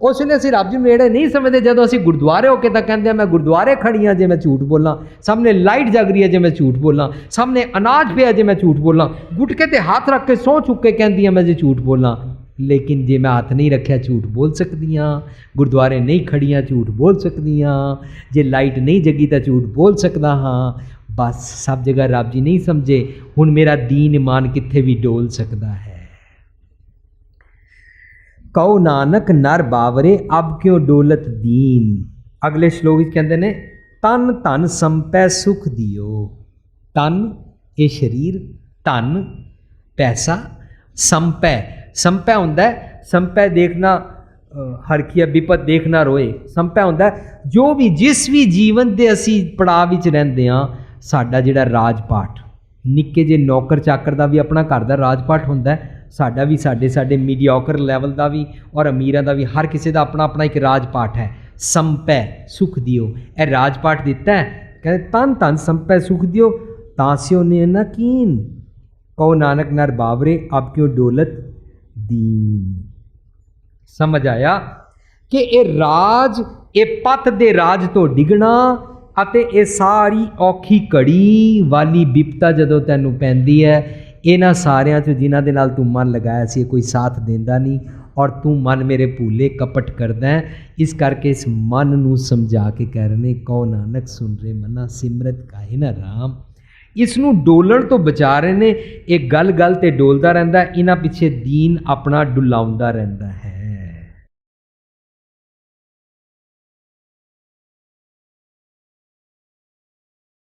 उस वेले असी रब जी नूं नेड़े नहीं समझते जदों असी गुरुद्वारे होके तां कहंदे हैं मैं गुरुद्वारे खड़ी हाँ जे मैं झूठ बोलां, सामने लाइट जग रही है जे मैं झूठ बोलां, सामने अनाज पिया जे मैं झूठ बोलां, गुटके ते हाथ रख के सौं चुक के कहंदी मैं जे झूठ बोलां। लेकिन जे मैं हाथ नहीं रखा झूठ बोल सकती हाँ, गुरुद्वारे नहीं खड़ियाँ झूठ बोल सकती हाँ, जे लाइट नहीं जगी तो झूठ बोल सकता हाँ। बस सब जगह रब जी नहीं समझे, हुण मेरा दीन ईमान कित्थे भी डोल सकता है। कहो नानक नर बावरे अब क्यों डोलत दीन। अगले श्लोक कहते ने तन धन संपै सुख दियो। तन ये शरीर, धन पैसा, संपै, संपै हुंदा है, संपै देखना हरखिया विपत देखना रोए। संपै हुंदा है जो भी जिस भी जीवन के असी पड़ाव विच रहिंदे हां, साडा जिहड़ा राजपाठ, निक्के जे नौकर चाकर का भी अपना घर का राजपाठ हुंदा है, साडा भी साडे मीडियोकर लैवल का भी और अमीरां का भी हर किसी का अपना अपना एक राजपाठ है। संपै सुख दियो, यह राजपाठ दिता है, कहते तन धन संपै सुख दियो तास्यो ने ना कीन। कहो नानक नर बावरे अब क्यों डोलत दीन। समझ आया कि ये राज, ये पत दे राज तो डिगना अते ये सारी औखी घड़ी वाली विपता जदों तैनूं पैंदी है, इन्हां सारियां चों जिन्हां दे नाल तूं मन लगाया सी कोई साथ देंदा नहीं और तू मन मेरे भूले कपट करदा है। इस करके इस मन नूं समझा के कह रहे ने कहो नानक सुन रे मना सिमरत काहे ना राम। इसनूं डोलण तो बचा रहे ने, एक गल गल ते डोलदा रहिंदा, इन्हां पिछे दीन अपना डुलाउंदा रहिंदा है।